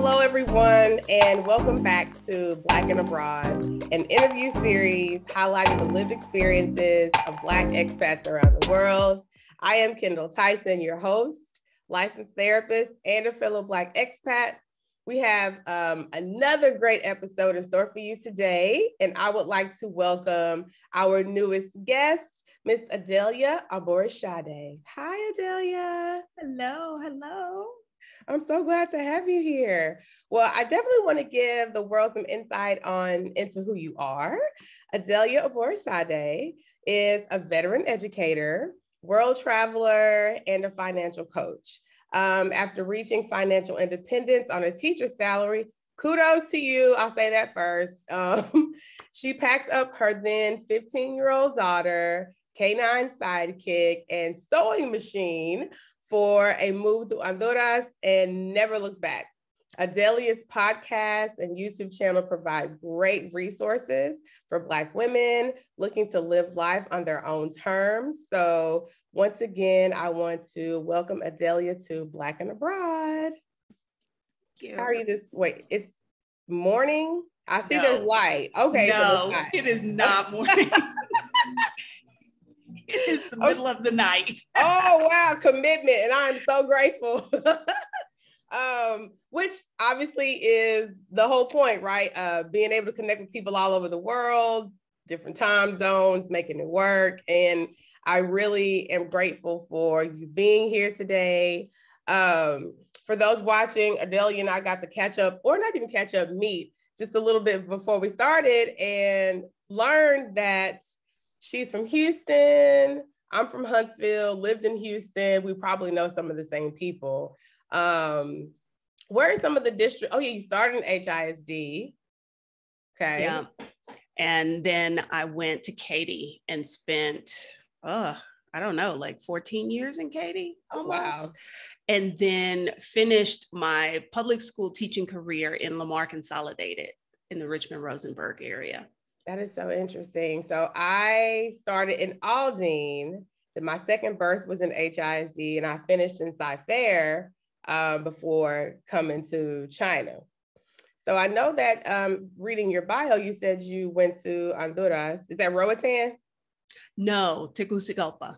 Hello, everyone, and welcome back to Black and Abroad, an interview series highlighting the lived experiences of Black expats around the world. I am Kendall Tyson, your host, licensed therapist, and a fellow Black expat. We have another great episode in store for you today, and I would like to welcome our newest guest, Miss Adalia Aborisade. Hi, Adalia. Hello. I'm so glad to have you here. Well, I definitely want to give the world some insight into who you are. Adalia Aborisade is a veteran educator, world traveler, and a financial coach. After reaching financial independence on a teacher's salary, kudos to you. I'll say that first. She packed up her then 15-year-old daughter, canine sidekick, and sewing machine for a move to Honduras and never looked back. Adalia's podcast and YouTube channel provide great resources for Black women looking to live life on their own terms. So once again, I want to welcome Adalia to Black and Abroad. How are you it's morning? I see there's light. Okay. No, so it is not morning. It is the middle of the night. Oh, wow. Commitment. And I'm so grateful. Which obviously is the whole point, right? Being able to connect with people all over the world, different time zones, making it work. And I really am grateful for you being here today. For those watching, Adalia and I got to catch up, or not even catch up, meet just a little bit before we started and learned that she's from Houston. I'm from Huntsville, lived in Houston. We probably know some of the same people. Where are some of the districts? Oh yeah, you started in HISD. Okay. Yeah. And then I went to Katy and spent, I don't know, like 14 years in Katy almost. Oh, wow. And then finished my public school teaching career in Lamar Consolidated in the Richmond-Rosenberg area. That is so interesting. So I started in Aldine. My second birth was in HISD, and I finished in Cy-Fair before coming to China. So I know that reading your bio, you said you went to Honduras. Is that Roatan? No, Tegucigalpa.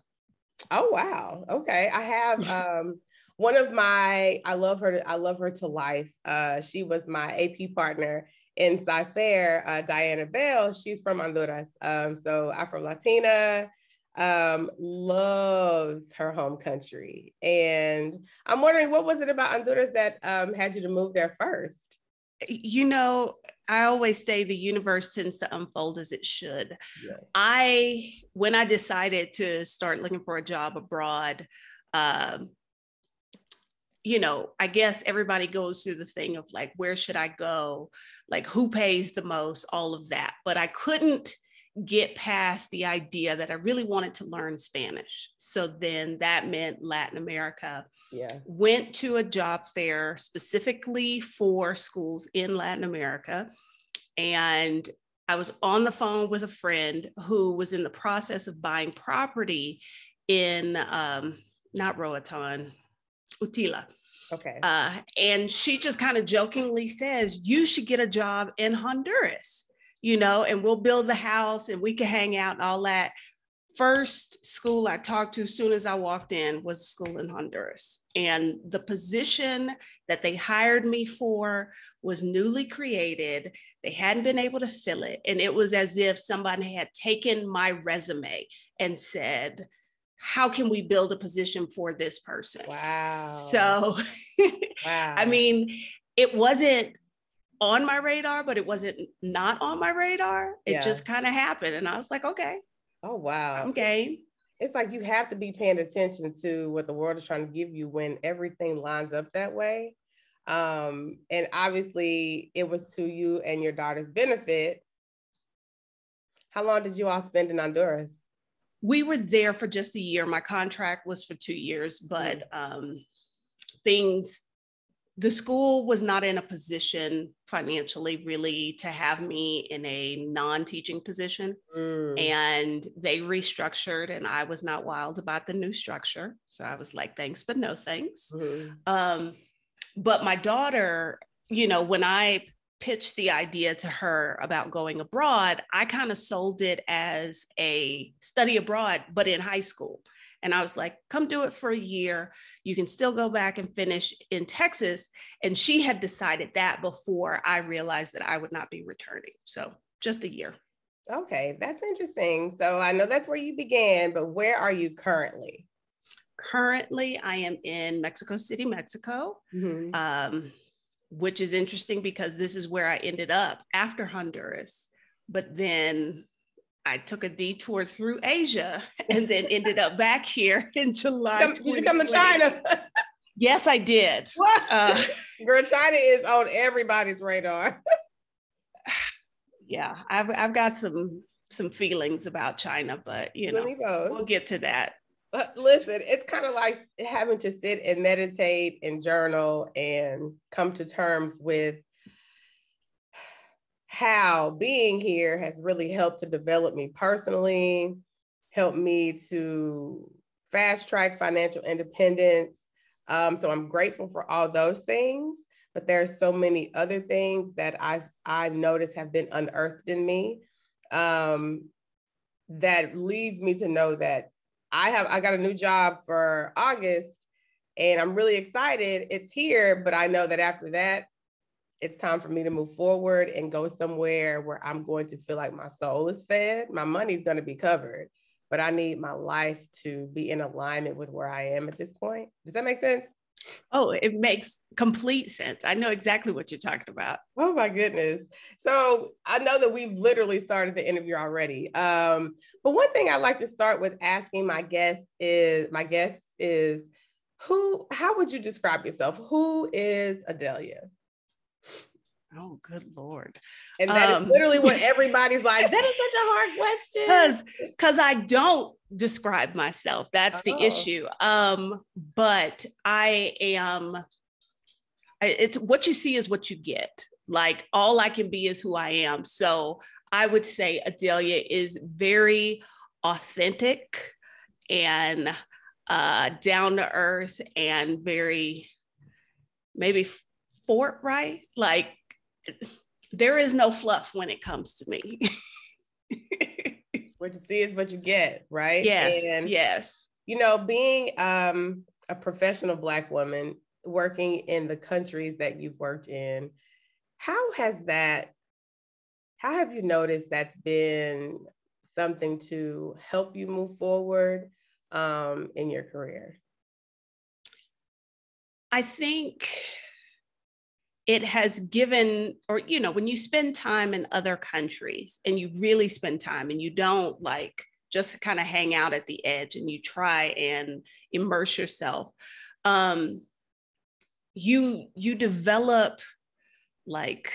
Oh, wow. Okay. I have one of my, I love her to life. She was my AP partner in Cy-Fair, Diana Bell. She's from Honduras. So Afro-Latina, loves her home country. And I'm wondering, what was it about Honduras that had you to move there first? You know, I always say the universe tends to unfold as it should. Yes. When I decided to start looking for a job abroad, you know, I guess everybody goes through the thing of like, where should I go? Like, who pays the most, all of that. But I couldn't get past the idea that I really wanted to learn Spanish. So then that meant Latin America. Yeah. Went to a job fair specifically for schools in Latin America. And I was on the phone with a friend who was in the process of buying property in, not Roatan, Utila. Okay. And she just kind of jokingly says, you should get a job in Honduras, you know, and we'll build the house and we can hang out and all that. First school I talked to as soon as I walked in was a school in Honduras. And the position that they hired me for was newly created. They hadn't been able to fill it. And it was as if somebody had taken my resume and said, how can we build a position for this person? Wow. So, wow. I mean, it wasn't on my radar, but it wasn't not on my radar. It just kind of happened. And I was like, okay. Oh, wow. I'm game. It's like you have to be paying attention to what the world is trying to give you when everything lines up that way. And obviously it was to you and your daughter's benefit. How long did you all spend in Honduras? We were there for just a year. My contract was for 2 years, but the school was not in a position financially really to have me in a non-teaching position. And they restructured and I was not wild about the new structure. So I was like, thanks, but no thanks. But my daughter when I pitched the idea to her about going abroad, I kind of sold it as a study abroad, but in high school. And I was like, come do it for a year. You can still go back and finish in Texas. And she had decided that before I realized that I would not be returning. So just a year. Okay, that's interesting. So I know that's where you began, but where are you currently? Currently, I am in Mexico City, Mexico, which is interesting because this is where I ended up after Honduras. But then I took a detour through Asia and then ended up back here in July. Did you come to China? Yes, I did. Girl, China is on everybody's radar. Yeah, I've got some feelings about China, but we'll get to that. Listen, it's kind of like having to sit and meditate and journal and come to terms with how being here has really helped to develop me personally, helped me to fast track financial independence. So I'm grateful for all those things, but there's so many other things that I've noticed have been unearthed in me that leads me to know that I got a new job for August and I'm really excited. It's here, but I know that after that, it's time for me to move forward and go somewhere where I'm going to feel like my soul is fed. My money's going to be covered, but I need my life to be in alignment with where I am at this point. Does that make sense? Oh, it makes complete sense. I know exactly what you're talking about. Oh my goodness. So I know that we've literally started the interview already. But one thing I like to start with asking my guest is how would you describe yourself? Who is Adalia? Oh, good Lord. And that is literally what everybody's like, that is such a hard question. Because I don't describe myself. That's the issue. But I am, it's what you see is what you get. Like all I can be is who I am. So I would say Adalia is very authentic and down to earth and very maybe forthright. Like there is no fluff when it comes to me. What you see is what you get, right? Yes, and, yes. Being a professional Black woman working in the countries that you've worked in, how have you noticed that's been something to help you move forward in your career? I think it has given, or, when you spend time in other countries and you really spend time and you don't like just kind of hang out at the edge and you try and immerse yourself, you develop like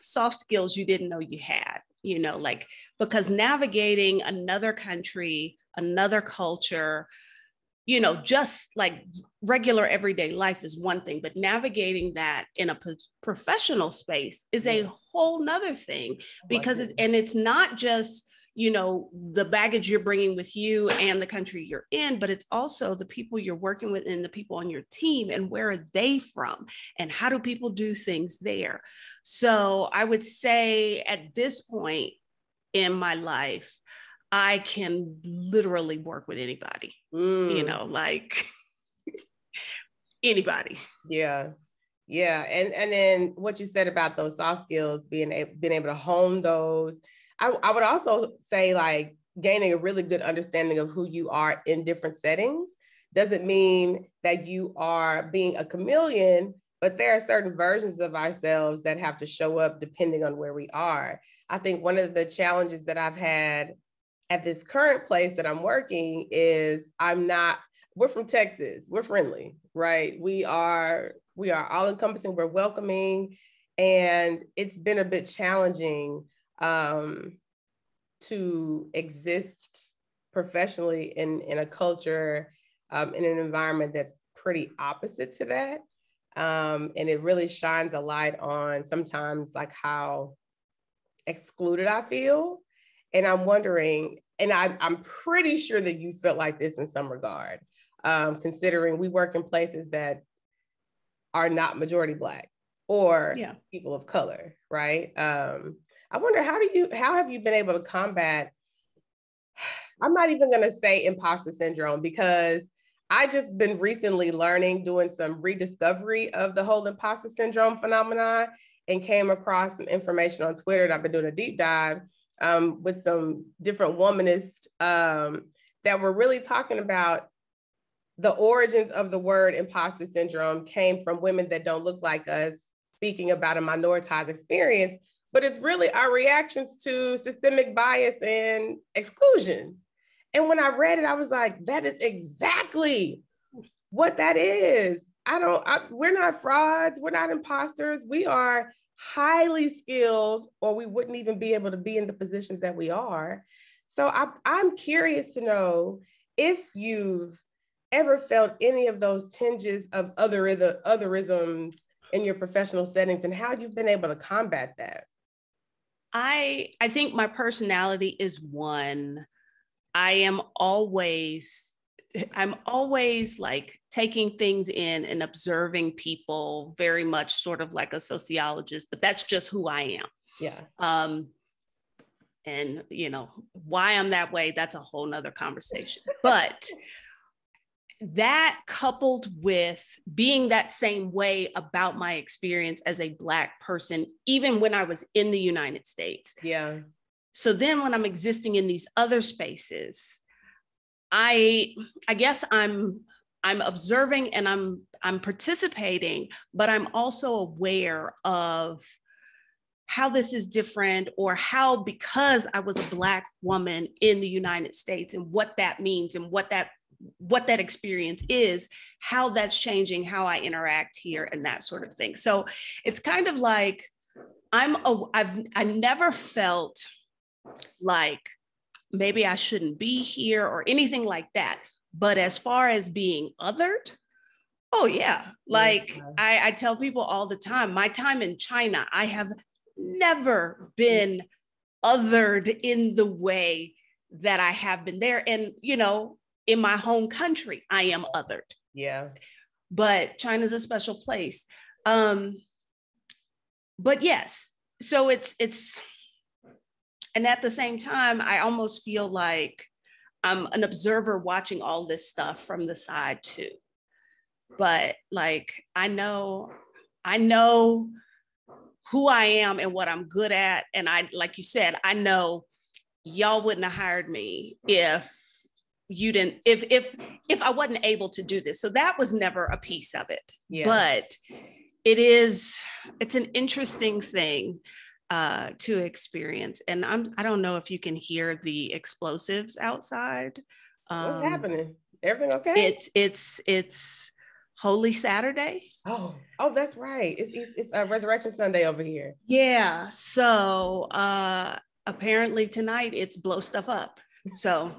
soft skills you didn't know you had, because navigating another country, another culture, just like regular everyday life is one thing, but navigating that in a professional space is a whole nother thing, because it's not just, the baggage you're bringing with you and the country you're in, but it's also the people you're working with and the people on your team and where are they from and how do people do things there. So I would say at this point in my life, I can literally work with anybody, like anybody. Yeah. Yeah. And then what you said about those soft skills, being able to hone those. I would also say like gaining a really good understanding of who you are in different settings doesn't mean that you are being a chameleon, but there are certain versions of ourselves that have to show up depending on where we are. I think one of the challenges that I've had at this current place that I'm working is we're from Texas. We're friendly, right? We are all encompassing. We're welcoming. And it's been a bit challenging to exist professionally in a culture, in an environment that's pretty opposite to that. And it really shines a light on sometimes like how excluded I feel. And I'm wondering, and I'm pretty sure that you felt like this in some regard, considering we work in places that are not majority Black or people of color, right? I wonder how have you been able to combat, I'm not even going to say imposter syndrome, because I just been recently learning, doing some rediscovery of the whole imposter syndrome phenomenon, and came across some information on Twitter. And I've been doing a deep dive with some different womanists that were really talking about the origins of the word imposter syndrome came from women that don't look like us speaking about a minoritized experience, but it's really our reactions to systemic bias and exclusion. And when I read it, I was like, that is exactly what that is. We're not frauds. We're not imposters. We are highly skilled, or we wouldn't even be able to be in the positions that we are. So I'm curious to know if you've ever felt any of those tinges of otherisms in your professional settings, and how you've been able to combat that. I think my personality is one. I'm always like taking things in and observing people, very much sort of like a sociologist, but that's just who I am. Yeah. And you know, why I'm that way, that's a whole nother conversation. But that, coupled with being that same way about my experience as a Black person, even when I was in the United States. Yeah. So then when I'm existing in these other spaces, I guess I'm observing and I'm participating, but I'm also aware of how this is different, or how, because I was a Black woman in the United States, and what that means, and what that experience is, how that's changing how I interact here, and that sort of thing. So it's kind of like I never felt like maybe I shouldn't be here or anything like that. But as far as being othered, oh yeah. Like I tell people all the time, my time in China, I have never been othered in the way that I have been there. And, you know, in my home country, I am othered. Yeah. But China's a special place. But yes, so it's, and at the same time, I almost feel like I'm an observer watching all this stuff from the side too. But like, I know who I am and what I'm good at. And I, like you said, I know y'all wouldn't have hired me if you didn't, if I wasn't able to do this. So that was never a piece of it. Yeah. But it's an interesting thing to experience. And I don't know if you can hear the explosives outside. What's happening? Everything okay? It's Holy Saturday. Oh, that's right. It's Resurrection Sunday over here. Yeah. So apparently tonight it's blow stuff up. So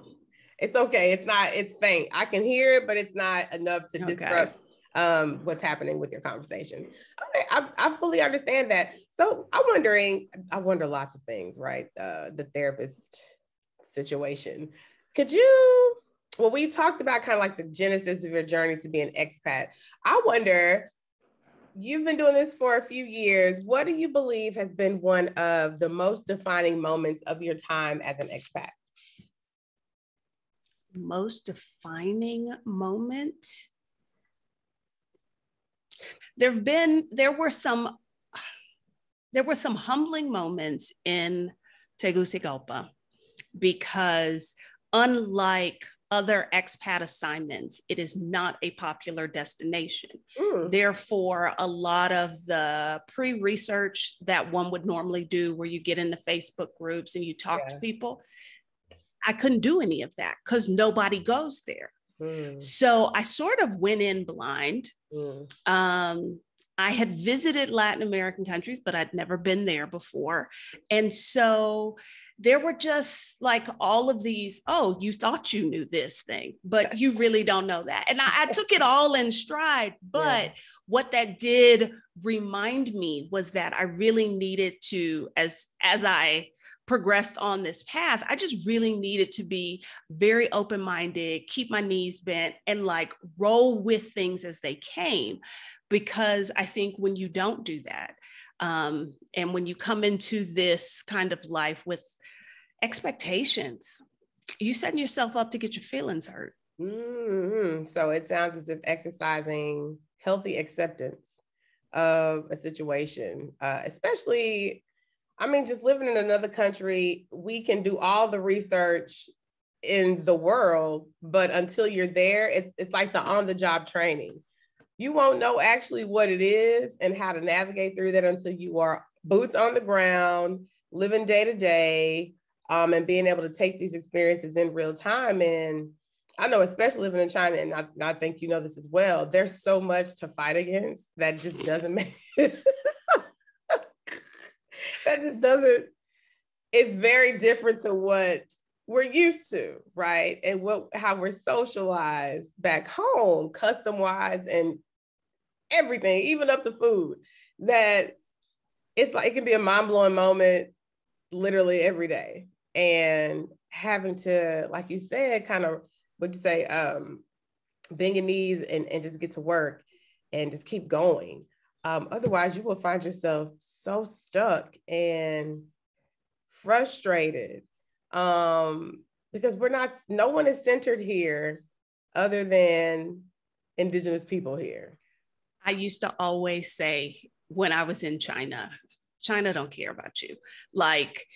it's okay. It's faint. I can hear it, but it's not enough to disrupt what's happening with your conversation. Okay, I fully understand that. So I wonder lots of things, right? The therapist situation. Well, we talked about kind of like the genesis of your journey to be an expat. I wonder, you've been doing this for a few years. What do you believe has been one of the most defining moments of your time as an expat? Most defining moment? There were some humbling moments in Tegucigalpa, because unlike other expat assignments, it is not a popular destination. Therefore, a lot of the pre-research that one would normally do, where you get in the Facebook groups and you talk to people, I couldn't do any of that because nobody goes there. So I sort of went in blind. I had visited Latin American countries, but I'd never been there before. And so there were just like all of these, oh, you thought you knew this thing, but you really don't know that. And I took it all in stride. But what that did remind me was that I really needed to, as I progressed on this path, I just really needed to be very open-minded, keep my knees bent, and like roll with things as they came. Because I think when you don't do that, and when you come into this kind of life with expectations, you setting yourself up to get your feelings hurt. Mm-hmm. So it sounds as if exercising healthy acceptance of a situation, especially, I mean, just living in another country, we can do all the research in the world, but until you're there, it's like the on-the-job training. You won't know actually what it is and how to navigate through that until you are boots on the ground, living day to day, and being able to take these experiences in real time. And I know, especially living in China, and I think you know this as well, there's so much to fight against that just doesn't make that just doesn't, it's very different to what we're used to, right? And how we're socialized back home, custom wise, and everything, even up to food, that it's like, it can be a mind-blowing moment literally every day. And having to, like you said, kind of, what'd you say, bend your knees and just get to work and just keep going. Otherwise, you will find yourself so stuck and frustrated, because no one is centered here other than Indigenous people here. I used to always say when I was in China, China don't care about you. Like,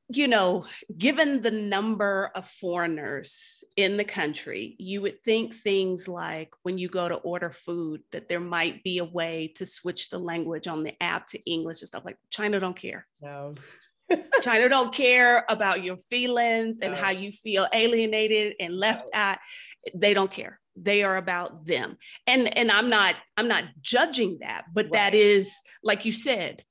you know, given the number of foreigners in the country, you would think things like when you go to order food, that there might be a way to switch the language on the app to English and stuff. Like, China don't care. No. China don't care about your feelings and how you feel alienated and left out. They don't care. They are about them. And I'm not judging that, but right. That is, like you said,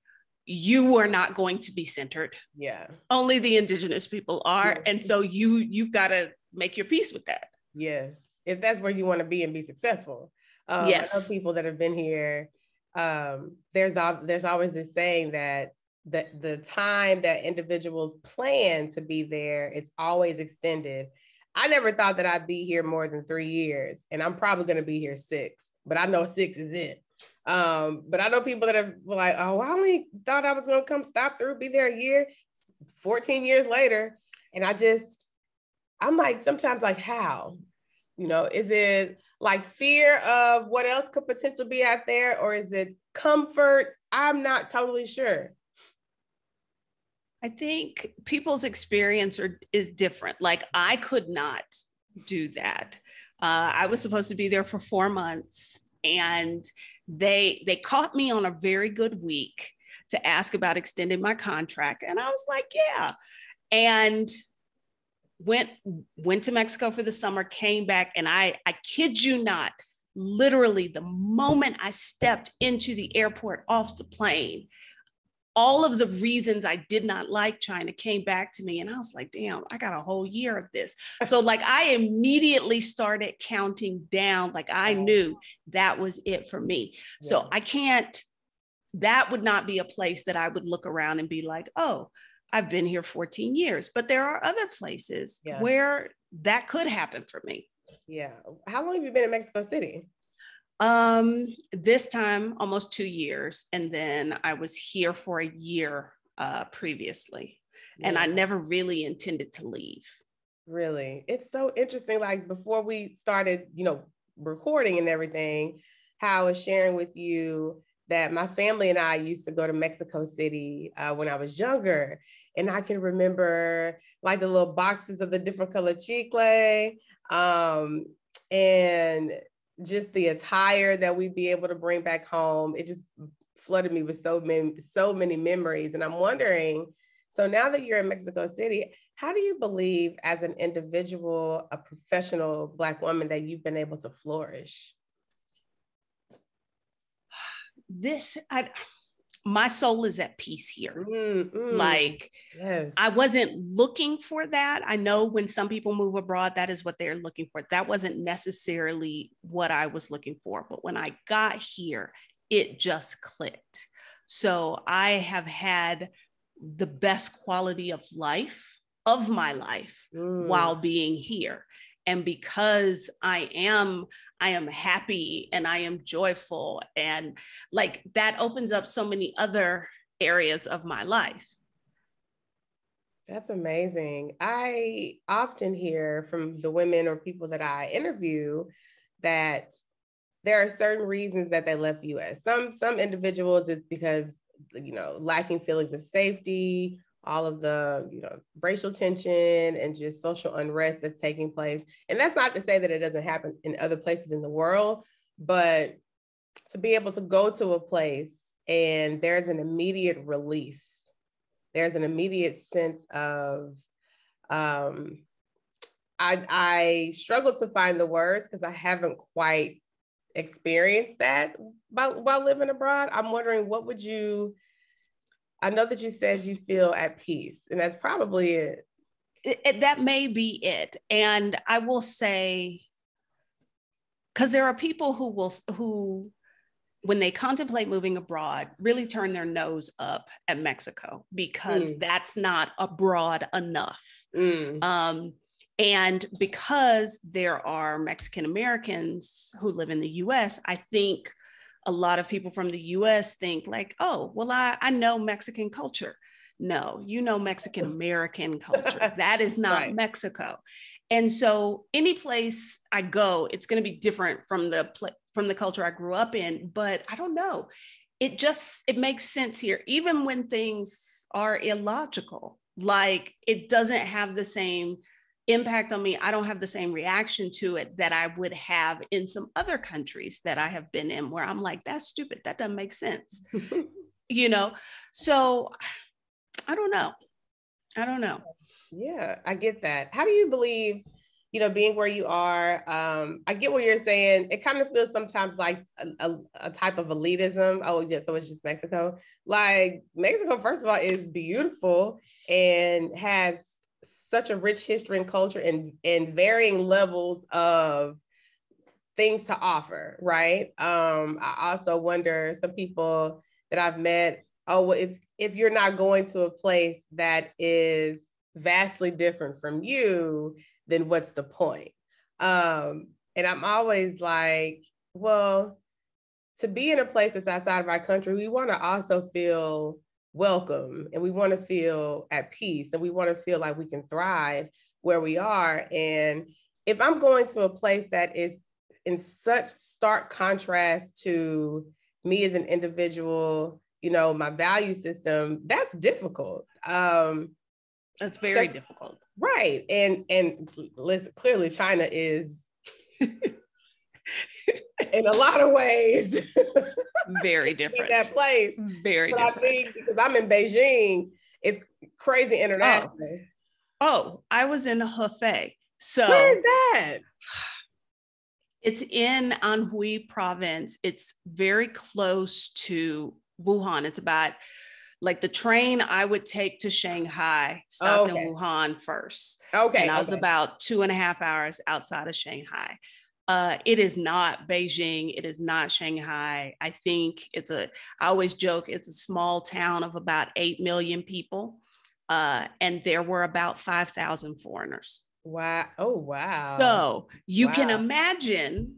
you are not going to be centered. Yeah. Only the Indigenous people are. Yes. And so you've got to make your peace with that. Yes. If that's where you want to be and be successful. Yes. I know people that have been here, there's always this saying that the time that individuals plan to be there, it's always extended. I never thought that I'd be here more than 3 years, and I'm probably going to be here 6, but I know 6 is it. But I know people that have like, oh, I only thought I was going to come stop through, be there a year, 14 years later. And I'm like, sometimes like, how? You know, is it like fear of what else could potentially be out there, or is it comfort? I'm not totally sure. I think people's experience is different. Like, I could not do that. I was supposed to be there for 4 months, and they caught me on a very good week to ask about extending my contract. And I was like, yeah. And went to Mexico for the summer, came back, and I kid you not, literally the moment I stepped into the airport off the plane, all of the reasons I did not like China came back to me. And I was like, damn, I got a whole year of this. So like, I immediately started counting down. Like, I knew that was it for me. Yeah. So that would not be a place that I would look around and be like, oh, I've been here 14 years. But there are other places where that could happen for me. Yeah. How long have you been in Mexico City? This time, almost 2 years. And then I was here for a year previously. Yeah. And I never really intended to leave. Really? It's so interesting. Like, before we started, recording and everything, how I was sharing with you that my family and I used to go to Mexico City when I was younger. And I can remember like the little boxes of the different color chicle, and just the attire that we'd be able to bring back home. It just flooded me with so many memories. And I'm wondering, so now that you're in Mexico City, how do you believe as an individual, a professional Black woman, that you've been able to flourish? My soul is at peace here. Like, yes. I wasn't looking for that. I know when some people move abroad, that is what they're looking for. That wasn't necessarily what I was looking for. But when I got here, it just clicked. So I have had the best quality of my life while being here. And because I am happy and I am joyful, and like that opens up so many other areas of my life. That's amazing. I often hear from the women or people that I interview that there are certain reasons that they left the US. Some individuals, it's because, lacking feelings of safety, all of the, racial tension and just social unrest that's taking place. And that's not to say that it doesn't happen in other places in the world, but to be able to go to a place and there's an immediate relief. There's an immediate sense of, I struggle to find the words because I haven't quite experienced that while living abroad. I'm wondering, I know that you said you feel at peace, and that's probably it. That may be it. And I will say, because there are people who, when they contemplate moving abroad, really turn their nose up at Mexico because that's not abroad enough. And because there are Mexican Americans who live in the US, I think a lot of people from the US think like, oh, well, I know Mexican culture. No, Mexican American culture. That is not right. Mexico. And so any place I go, it's going to be different from the culture I grew up in, but I don't know. It makes sense here, even when things are illogical. Like it doesn't have the same impact on me. I don't have the same reaction to it that I would have in some other countries that I have been in, where I'm like, that's stupid. That doesn't make sense. So I don't know. Yeah, I get that. How do you believe, being where you are, I get what you're saying. It kind of feels sometimes like a type of elitism. Oh, yeah, so it's just Mexico. Like Mexico, first of all, is beautiful and has such a rich history and culture and varying levels of things to offer, right? I also wonder, some people that I've met, oh, well, if you're not going to a place that is vastly different from you, then what's the point? And I'm always like, well, to be in a place that's outside of our country, we want to also feel welcome, and we want to feel at peace, and we want to feel like we can thrive where we are. And if I'm going to a place that is in such stark contrast to me as an individual, my value system, that's difficult. That's very difficult. Right. And listen, clearly China is in a lot of ways very different. That place. Very different. I think because I'm in Beijing, it's crazy international. Oh, I was in Hefei. So where is that? It's in Anhui province. It's very close to Wuhan. It's about like the train I would take to Shanghai stopped in Wuhan first. Okay. And I was about 2.5 hours outside of Shanghai. It is not Beijing. It is not Shanghai. I think I always joke, it's a small town of about 8 million people. And there were about 5,000 foreigners. Wow. Oh, wow. So you can imagine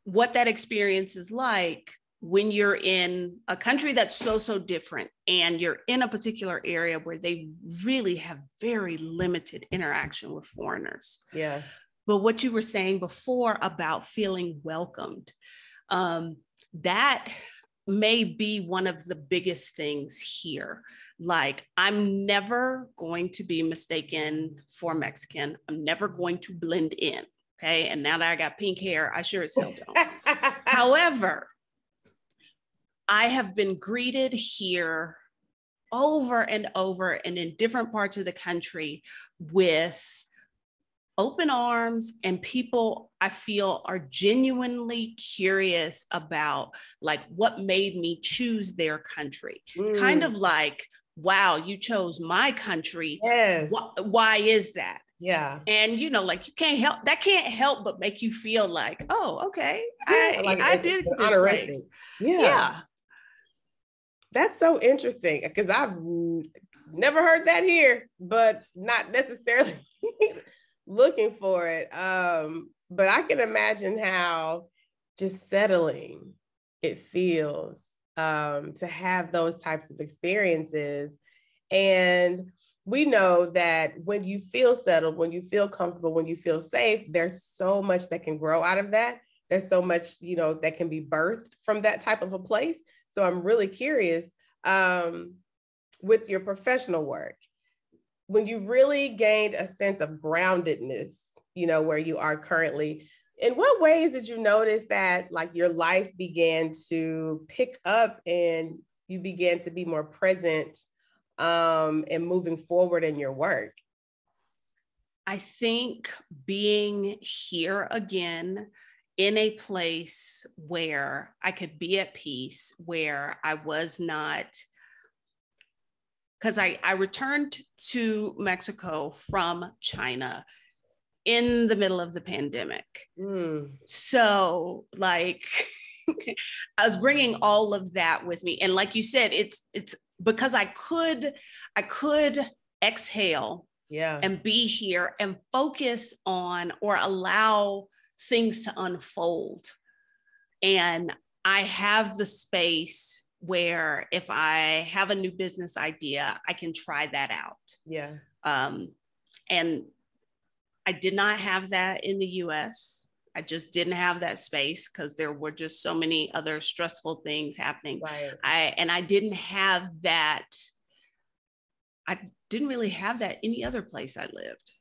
what that experience is like when you're in a country that's so different, and you're in a particular area where they really have very limited interaction with foreigners. Yeah. But what you were saying before about feeling welcomed, that may be one of the biggest things here. Like, I'm never going to be mistaken for Mexican. I'm never going to blend in. Okay. And now that I got pink hair, I sure as hell don't. However, I have been greeted here over and over and in different parts of the country with open arms, and people I feel are genuinely curious about like what made me choose their country. Kind of like, wow, you chose my country. Yes. Why is that? Yeah. And like you can't help but make you feel like, oh, okay, I did this place. Yeah. That's so interesting, because I've never heard that here, but not necessarily looking for it. But I can imagine how just settling it feels to have those types of experiences. And we know that when you feel settled, when you feel comfortable, when you feel safe, there's so much that can grow out of that. There's so much, that can be birthed from that type of a place. So I'm really curious with your professional work, when you really gained a sense of groundedness, where you are currently, in what ways did you notice that like your life began to pick up and you began to be more present and moving forward in your work? I think being here again in a place where I could be at peace, where I was not, because I returned to Mexico from China in the middle of the pandemic. So like, I was bringing all of that with me. And like you said, it's because I could exhale and be here and focus on or allow things to unfold. And I have the space where if I have a new business idea, I can try that out. Yeah. And I did not have that in the US. I just didn't have that space because there were just so many other stressful things happening. Right. I didn't have that. I didn't really have that any other place I lived.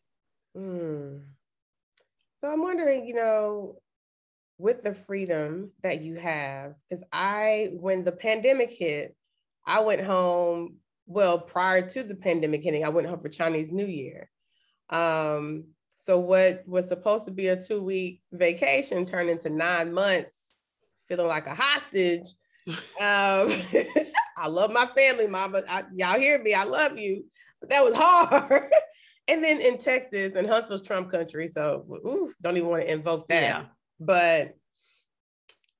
So I'm wondering, with the freedom that you have, because when the pandemic hit, I went home, well, prior to the pandemic hitting, I went home for Chinese New Year. So what was supposed to be a 2-week vacation turned into 9 months, feeling like a hostage. I love my family, Mama. Y'all hear me? I love you. But that was hard. And then in Texas, and Huntsville's Trump country. So don't even want to invoke that. Yeah. But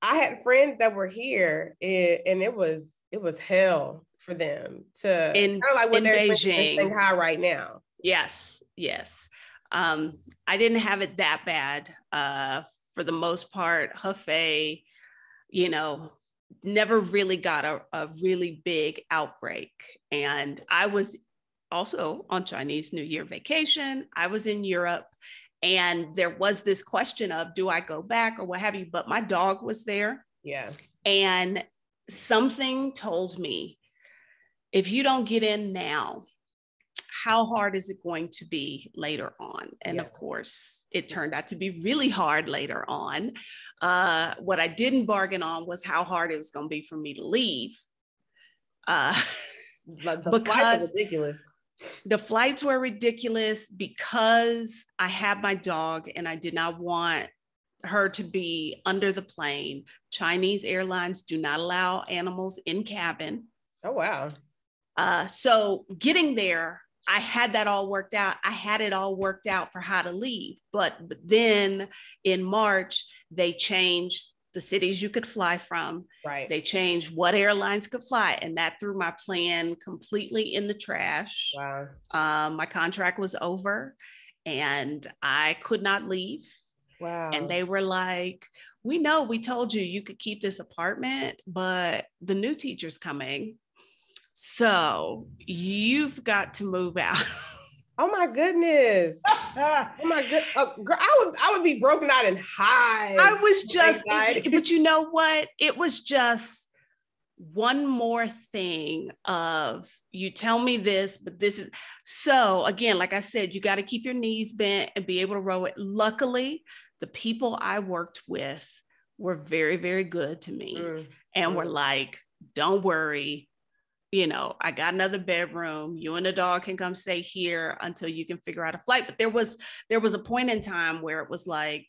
I had friends that were here and it was hell for them to kind of like what they're in Shanghai right now. Yes. I didn't have it that bad. For the most part, Hefei, never really got a really big outbreak. And I was also on Chinese New Year vacation. I was in Europe and there was this question of, do I go back or what have you? But my dog was there. Yeah. And something told me, if you don't get in now, how hard is it going to be later on? And of course, it turned out to be really hard later on. What I didn't bargain on was how hard it was going to be for me to leave. The flights are ridiculous. The flights were ridiculous because I had my dog and I did not want her to be under the plane. Chinese airlines do not allow animals in cabin. Oh, wow. So getting there, I had that all worked out. I had it all worked out for how to leave. But then in March, they changed the cities you could fly from. Right. They changed what airlines could fly. And that threw my plan completely in the trash. Wow. My contract was over and I could not leave. Wow. And they were like, we told you you could keep this apartment, but the new teacher's coming. So you've got to move out. Oh my goodness. Oh my goodness. Girl, I would be broken out in hives. I was just, but you know what? It was just one more thing of, you tell me this, but this is, so again, like I said, you got to keep your knees bent and be able to row it. Luckily, the people I worked with were very, very good to me and were like, don't worry. I got another bedroom. You and the dog can come stay here until you can figure out a flight. But there was a point in time where it was like,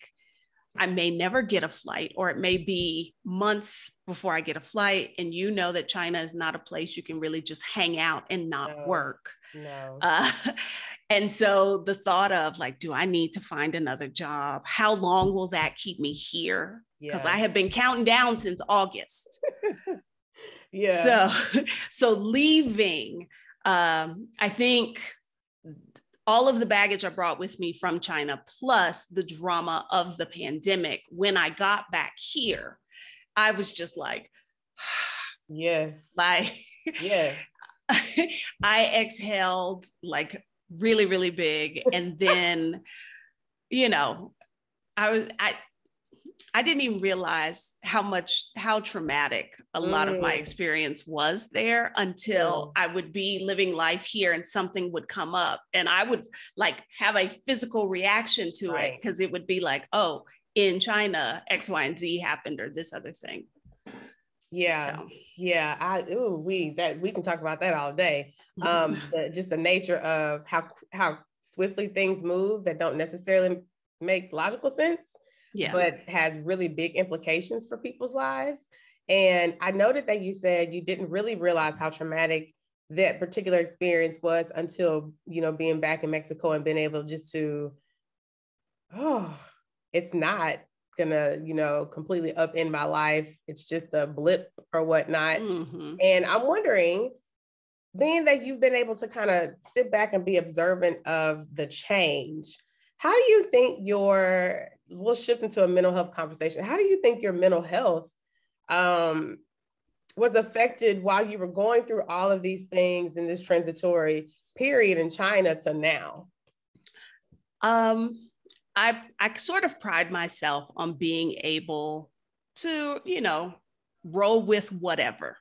I may never get a flight, or it may be months before I get a flight. And that China is not a place you can really just hang out and not work. No. And so the thought of like, do I need to find another job? How long will that keep me here? Because I have been counting down since August. Yeah. So leaving, I think all of the baggage I brought with me from China, plus the drama of the pandemic, when I got back here, I was just like, yes, like, yes. I exhaled like really, really big. And then, you know, I didn't even realize how traumatic a lot of my experience was there until I would be living life here and something would come up and I would like have a physical reaction to it, because it would be like, oh, in China, X, Y, and Z happened, or this other thing. Yeah. So. Yeah. We can talk about that all day. Just the nature of how swiftly things move that don't necessarily make logical sense. Yeah. But has really big implications for people's lives. And I noted that you said you didn't really realize how traumatic that particular experience was until, being back in Mexico and being able just to, it's not gonna, completely upend my life. It's just a blip or whatnot. Mm-hmm. And I'm wondering, being that you've been able to kind of sit back and be observant of the change, how do you think we'll shift into a mental health conversation. How do you think your mental health was affected while you were going through all of these things in this transitory period in China to now? I sort of pride myself on being able to, roll with whatever.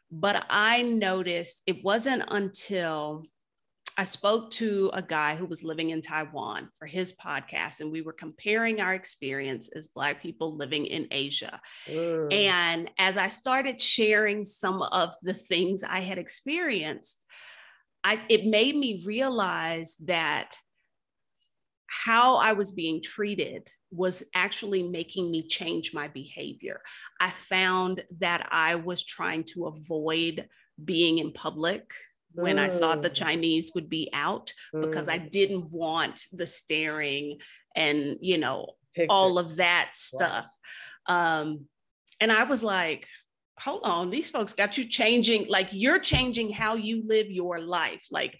But I noticed it wasn't until I spoke to a guy who was living in Taiwan for his podcast, and we were comparing our experience as Black people living in Asia. And as I started sharing some of the things I had experienced, it made me realize that how I was being treated was actually making me change my behavior. I found that I was trying to avoid being in public when I thought the Chinese would be out, because I didn't want the staring and, all of that stuff. Wow. And I was like, hold on, these folks got you changing, like you're changing how you live your life. Like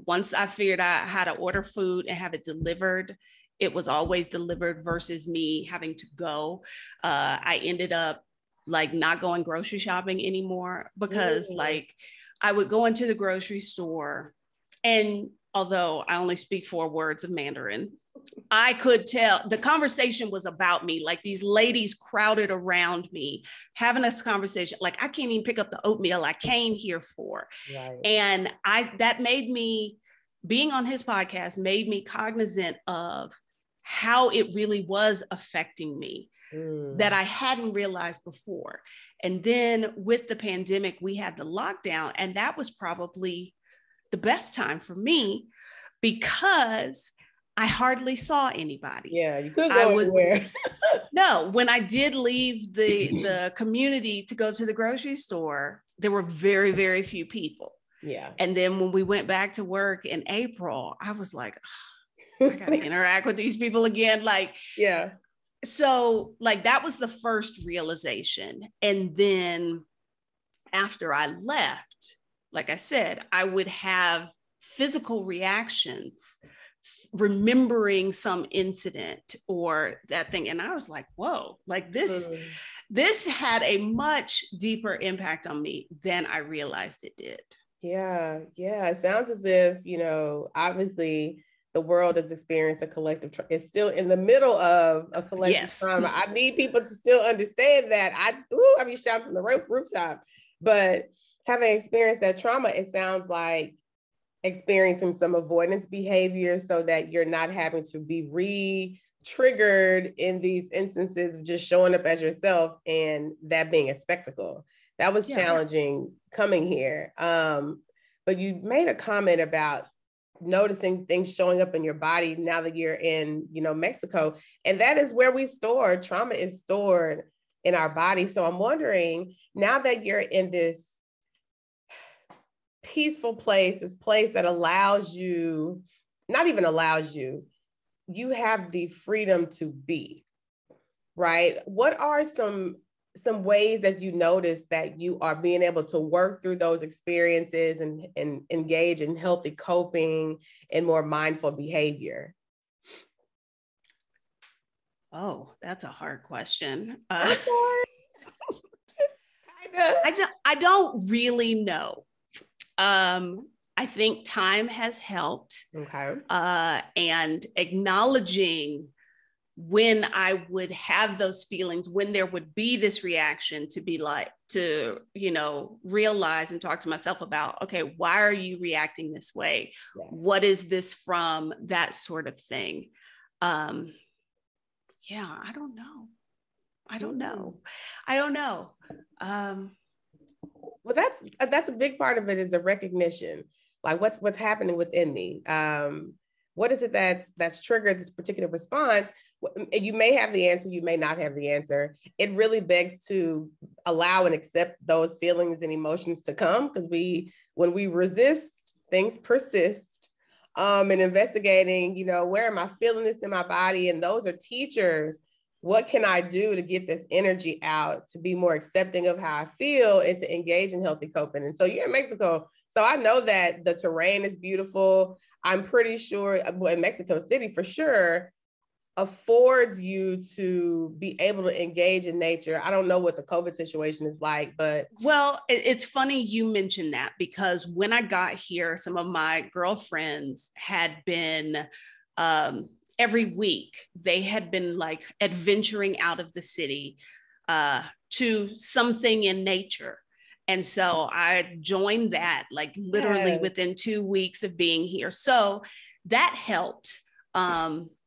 once I figured out how to order food and have it delivered, it was always delivered versus me having to go. I ended up like not going grocery shopping anymore, because like I would go into the grocery store, and although I only speak 4 words of Mandarin, I could tell the conversation was about me. Like these ladies crowded around me having this conversation. Like I can't even pick up the oatmeal I came here for. Right. And that made me, being on his podcast made me cognizant of how it really was affecting me that I hadn't realized before. And then with the pandemic, we had the lockdown, and that was probably the best time for me because I hardly saw anybody. Yeah, you couldn't go anywhere. No, when I did leave the community to go to the grocery store, there were very, very few people. Yeah. And then when we went back to work in April, I was like, oh, I got to interact with these people again. Like, yeah. So like that was the first realization. And then after I left, like I said, I would have physical reactions remembering some incident or that thing. And I was like, whoa, like this had a much deeper impact on me than I realized it did. Yeah. Yeah. It sounds as if, obviously the world has experienced a collective it's still in the middle of a collective trauma. I need people to still understand that. I be shouting from the rooftop, but having experienced that trauma, it sounds like experiencing some avoidance behavior so that you're not having to be re-triggered in these instances of just showing up as yourself and that being a spectacle. That was challenging coming here. But you made a comment about noticing things showing up in your body now that you're in, Mexico. And that is where trauma is stored in our body. So I'm wondering, now that you're in this peaceful place, this place that you have the freedom to be, right? What are some some ways that you notice that you are being able to work through those experiences and engage in healthy coping and more mindful behavior? Oh, that's a hard question. I don't really know. I think time has helped. Okay. And acknowledging when I would have those feelings, when there would be this reaction, to be like, to, realize and talk to myself about, okay, why are you reacting this way? Yeah. What is this from? That sort of thing. Yeah, I don't know. I don't know. Well, that's a big part of it, is the recognition. Like what's happening within me. What is it that's triggered this particular response? You may have the answer, you may not have the answer. It really begs to allow and accept those feelings and emotions to come, because when we resist, things persist. And investigating, where am I feeling this in my body? And those are teachers. What can I do to get this energy out, to be more accepting of how I feel, and to engage in healthy coping? And so you're in Mexico. So I know that the terrain is beautiful. I'm pretty sure in Mexico City, for sure, affords you to be able to engage in nature. I don't know what the COVID situation is like, but. Well, it's funny you mentioned that, because when I got here, some of my girlfriends had been, every week, they had been like adventuring out of the city to something in nature. And so I joined that, like literally within 2 weeks of being here. So that helped.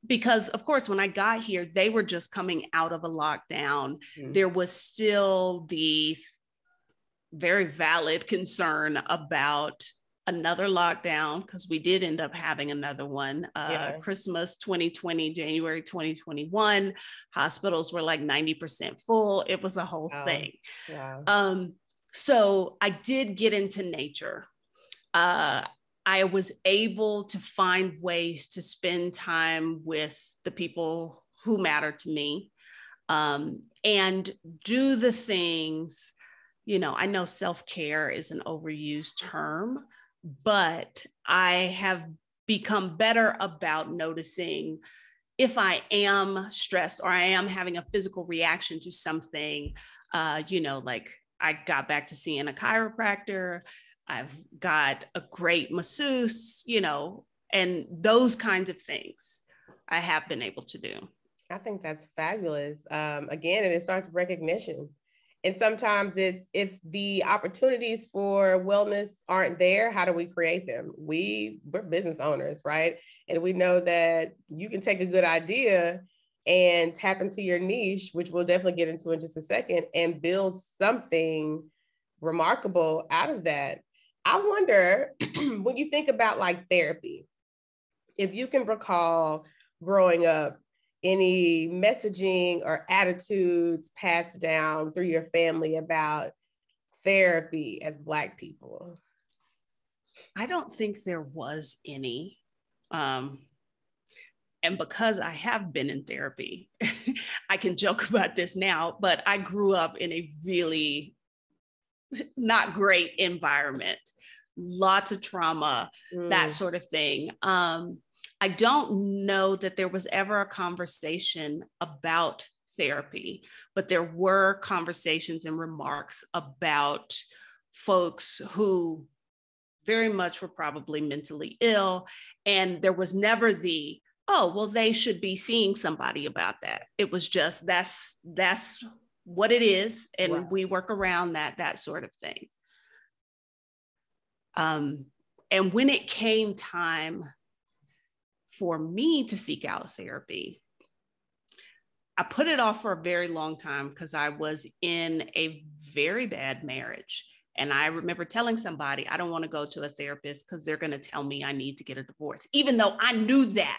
Because of course, when I got here, they were just coming out of a lockdown. Mm-hmm. There was still the very valid concern about another lockdown, because we did end up having another one. Christmas 2020, January 2021, hospitals were like 90% full. It was a whole thing. Wow. So I did get into nature. I was able to find ways to spend time with the people who matter to me, and do the things, I know self-care is an overused term, but I have become better about noticing if I am stressed or I am having a physical reaction to something. Like I got back to seeing a chiropractor. I've got a great masseuse, and those kinds of things I have been able to do. I think that's fabulous. Again, and it starts with recognition. And sometimes it's, if the opportunities for wellness aren't there, how do we create them? We're business owners, right? And we know that you can take a good idea and tap into your niche, which we'll definitely get into in just a second, and build something remarkable out of that. I wonder, when you think about like therapy, if you can recall growing up, any messaging or attitudes passed down through your family about therapy as Black people? I don't think there was any. And because I have been in therapy, I can joke about this now, but I grew up in a really not great environment, lots of trauma, that sort of thing. I don't know that there was ever a conversation about therapy, but there were conversations and remarks about folks who very much were probably mentally ill. And there was never the, oh, well, they should be seeing somebody about that. It was just, that's what it is. And wow, we work around that sort of thing. And when it came time for me to seek out therapy, I put it off for a very long time because I was in a very bad marriage. And I remember telling somebody, I don't want to go to a therapist because they're going to tell me I need to get a divorce, even though I knew that.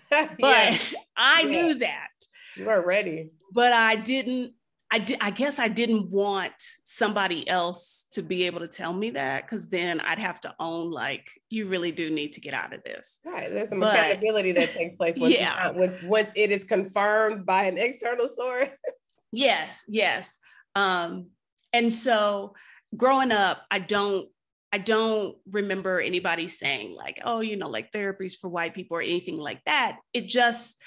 But I knew that. You weren't ready. But I guess I didn't want somebody else to be able to tell me that, because then I'd have to own, like, you really do need to get out of this. Right. There's some accountability that takes place once it is confirmed by an external source. Yes, yes. And so growing up, I don't remember anybody saying like, oh, you know, like therapies for white people or anything like that. It just,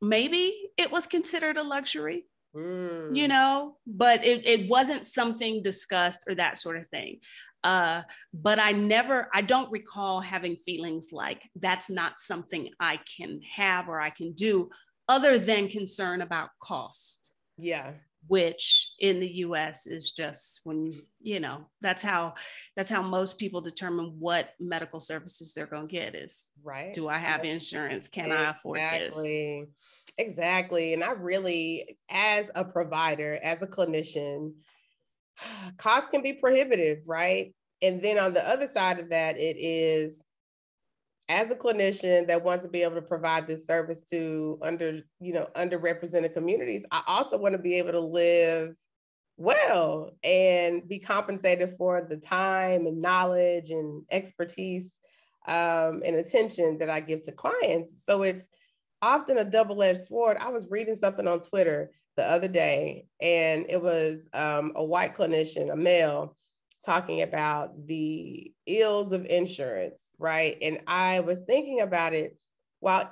maybe it was considered a luxury, you know, but it wasn't something discussed or that sort of thing. But I don't recall having feelings like that's not something I can have or I can do, other than concern about cost. Yeah. Which in the US is just, when, you know, that's how most people determine what medical services they're going to get is, right. Do I have insurance? Can I afford this? Exactly. And I really, as a provider, as a clinician, cost can be prohibitive, right? And then on the other side of that, it is, as a clinician that wants to be able to provide this service to underrepresented communities, I also want to be able to live well and be compensated for the time and knowledge and expertise and attention that I give to clients. So it's often a double-edged sword. I was reading something on Twitter the other day, and it was a white clinician, a male, talking about the ills of insurance, right? And I was thinking about it. While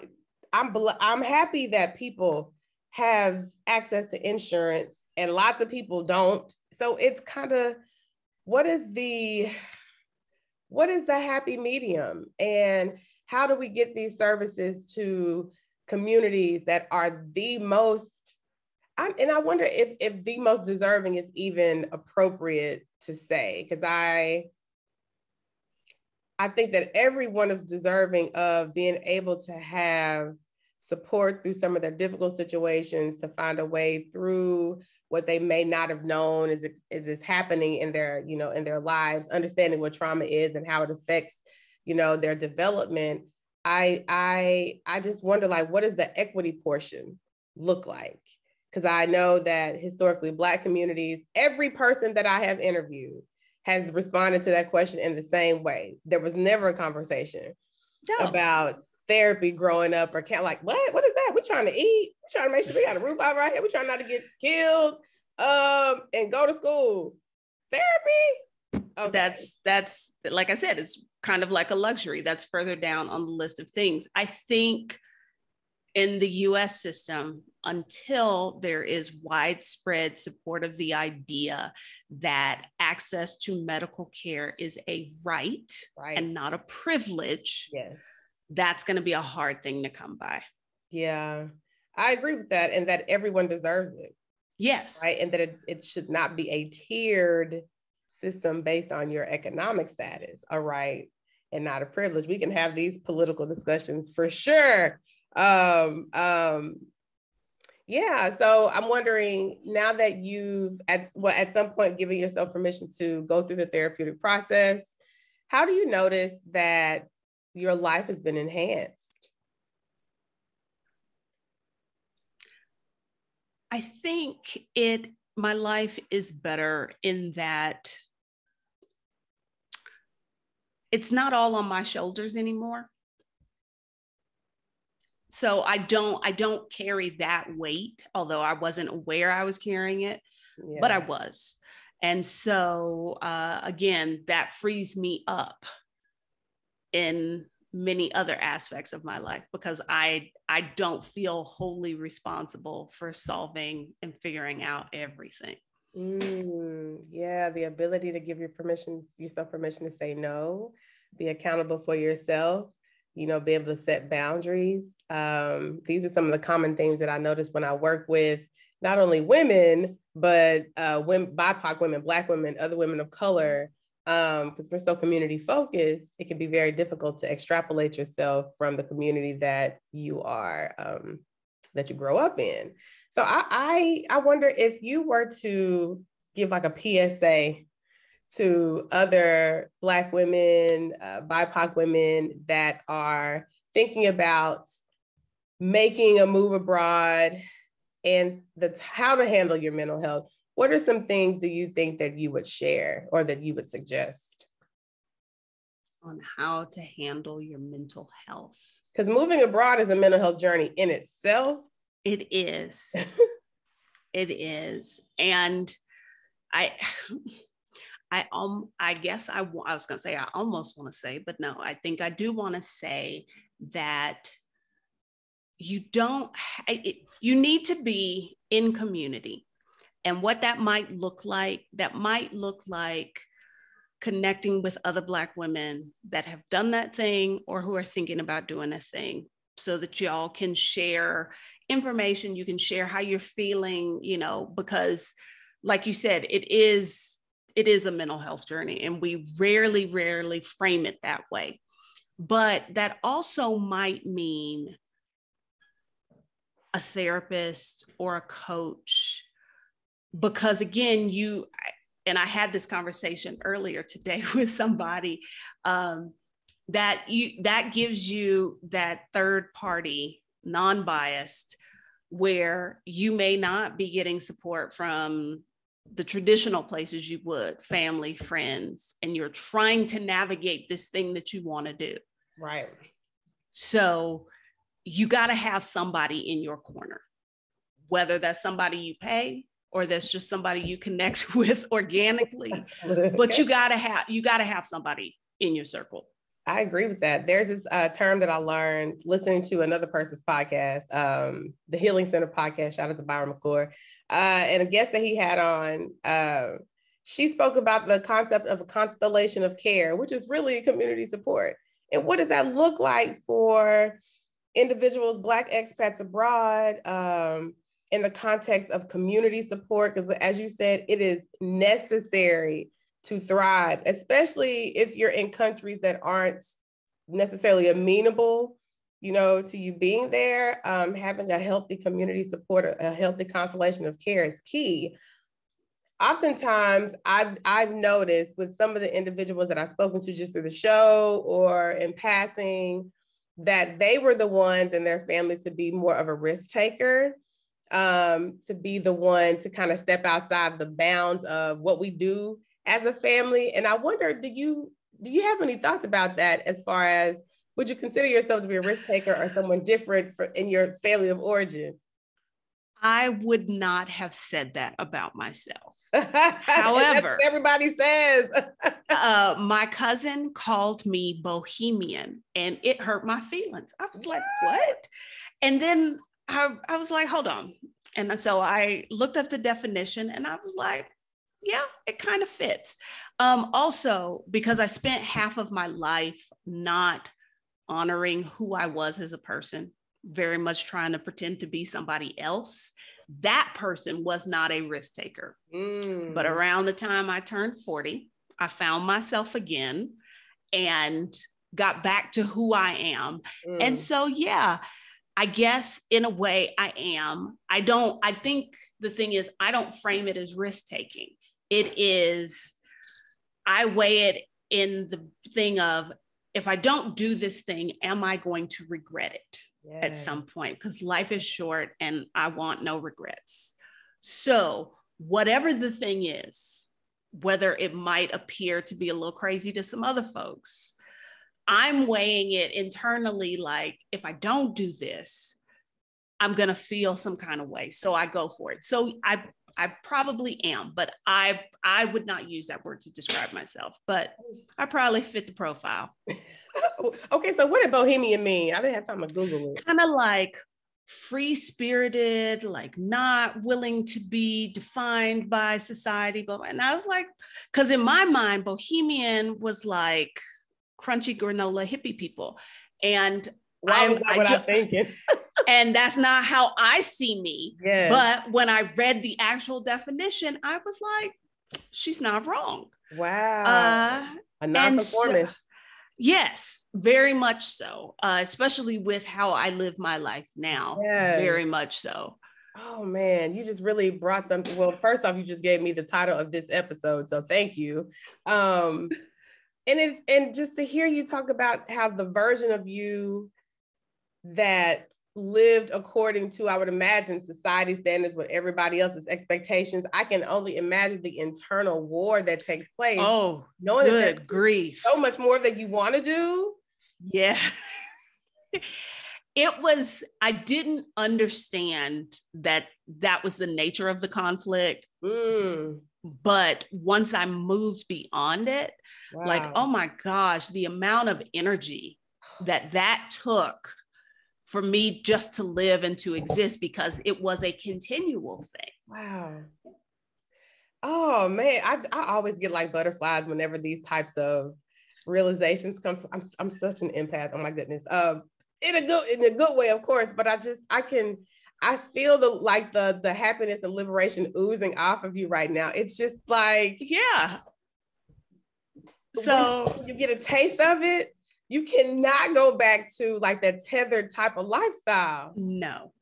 I'm happy that people have access to insurance, and lots of people don't. So it's kind of, what is the happy medium, and how do we get these services to communities that are the most, and I wonder if the most deserving is even appropriate to say, because I think that everyone is deserving of being able to have support through some of their difficult situations, to find a way through what they may not have known is happening in their, in their lives, understanding what trauma is and how it affects, their development. I just wonder, like, what does the equity portion look like? Because I know that historically Black communities, every person that I have interviewed has responded to that question in the same way. There was never a conversation about therapy growing up, or can't, like, what is that? We're trying to eat. We're trying to make sure we got a roof over our head. We're trying not to get killed and go to school. Therapy? Okay. That's like I said, it's kind of like a luxury. That's further down on the list of things. I think in the US system, until there is widespread support of the idea that access to medical care is a right. And not a privilege, yes, that's going to be a hard thing to come by. Yeah, I agree with that, and that everyone deserves it. Yes. Right, and that it should not be a tiered system based on your economic status, all right, and not a privilege. We can have these political discussions for sure. Yeah, so I'm wondering, now that you've at some point given yourself permission to go through the therapeutic process, how do you notice that your life has been enhanced? I think my life is better in that it's not all on my shoulders anymore. So I don't carry that weight, although I wasn't aware I was carrying it, but I was. And so again, that frees me up in many other aspects of my life, because I don't feel wholly responsible for solving and figuring out everything. Yeah, the ability to give yourself permission to say no, be accountable for yourself, be able to set boundaries. These are some of the common themes that I notice when I work with not only women, but women, BIPOC women, Black women, other women of color, because we're so community focused, it can be very difficult to extrapolate yourself from the community that you are, that you grow up in. So I wonder if you were to give like a PSA to other Black women, BIPOC women that are thinking about making a move abroad and how to handle your mental health. What are some things do you think that you would share or that you would suggest? On how to handle your mental health. Because moving abroad is a mental health journey in itself. It is. It is. And I guess I was going to say, I almost want to say, but no, I think I do want to say that you need to be in community. And what that might look like connecting with other Black women that have done that thing or who are thinking about doing a thing, so that y'all can share information, you can share how you're feeling, because like you said, it is a mental health journey, and we rarely frame it that way. But that also might mean a therapist or a coach, because again, and I had this conversation earlier today with somebody, that gives you that third party, non-biased, where you may not be getting support from the traditional places you would, family, friends, and you're trying to navigate this thing that you want to do. Right. So you got to have somebody in your corner, whether that's somebody you pay or that's just somebody you connect with organically, but you got to have somebody in your circle. I agree with that. There's this term that I learned listening to another person's podcast, the Healing Center podcast. Shout out to Byron McClure. And a guest that he had on, she spoke about the concept of a constellation of care, which is really community support. And what does that look like for individuals, Black expats abroad, in the context of community support? Because as you said, it is necessary to thrive, especially if you're in countries that aren't necessarily amenable, to you being there. Having a healthy community support, a healthy constellation of care is key. Oftentimes, I've noticed with some of the individuals that I've spoken to just through the show or in passing, that they were the ones in their families to be more of a risk taker, to be the one to kind of step outside the bounds of what we do as a family. And I wonder, do you have any thoughts about that, as far as, would you consider yourself to be a risk taker or someone different in your family of origin? I would not have said that about myself. However, everybody says. My cousin called me bohemian, and it hurt my feelings. I was like, what? And then I was like, hold on. And so I looked up the definition, and I was like, yeah, it kind of fits. Also, because I spent half of my life not honoring who I was as a person, very much trying to pretend to be somebody else. That person was not a risk taker. But around the time I turned 40, I found myself again and got back to who I am. And so, yeah, I guess in a way I am. I think the thing is, I don't frame it as risk taking. It is, I weigh it in the thing of, if I don't do this thing, am I going to regret it at some point? Because life is short and I want no regrets. So whatever the thing is, whether it might appear to be a little crazy to some other folks, I'm weighing it internally, like, if I don't do this, I'm going to feel some kind of way. So I go for it. So I probably am, but I would not use that word to describe myself, but I probably fit the profile. Okay, so what did bohemian mean? I didn't have time to Google it. Kind of like free-spirited, like not willing to be defined by society. And I was like, because in my mind, bohemian was like crunchy granola hippie people. And I'm thinking. And that's not how I see me. Yes. But when I read the actual definition, I was like, she's not wrong. Wow. A non-conformist. So, yes, very much so. Especially with how I live my life now. Yes. Very much so. Oh man, you just really brought something. Well, first off, you just gave me the title of this episode, so thank you. And just to hear you talk about how the version of you that lived according to, I would imagine, society standards with everybody else's expectations, I can only imagine the internal war that takes place. Oh, knowing good grief. So much more that you want to do. Yeah. I didn't understand that was the nature of the conflict. But once I moved beyond it, like, oh my gosh, the amount of energy that took for me just to live and to exist, because it was a continual thing. Wow. Oh man, I always get like butterflies whenever these types of realizations come to. I'm such an empath. Oh my goodness. In a good way, of course, but I feel the happiness and liberation oozing off of you right now. It's just like, yeah. So when you get a taste of it, you cannot go back to like that tethered type of lifestyle. No.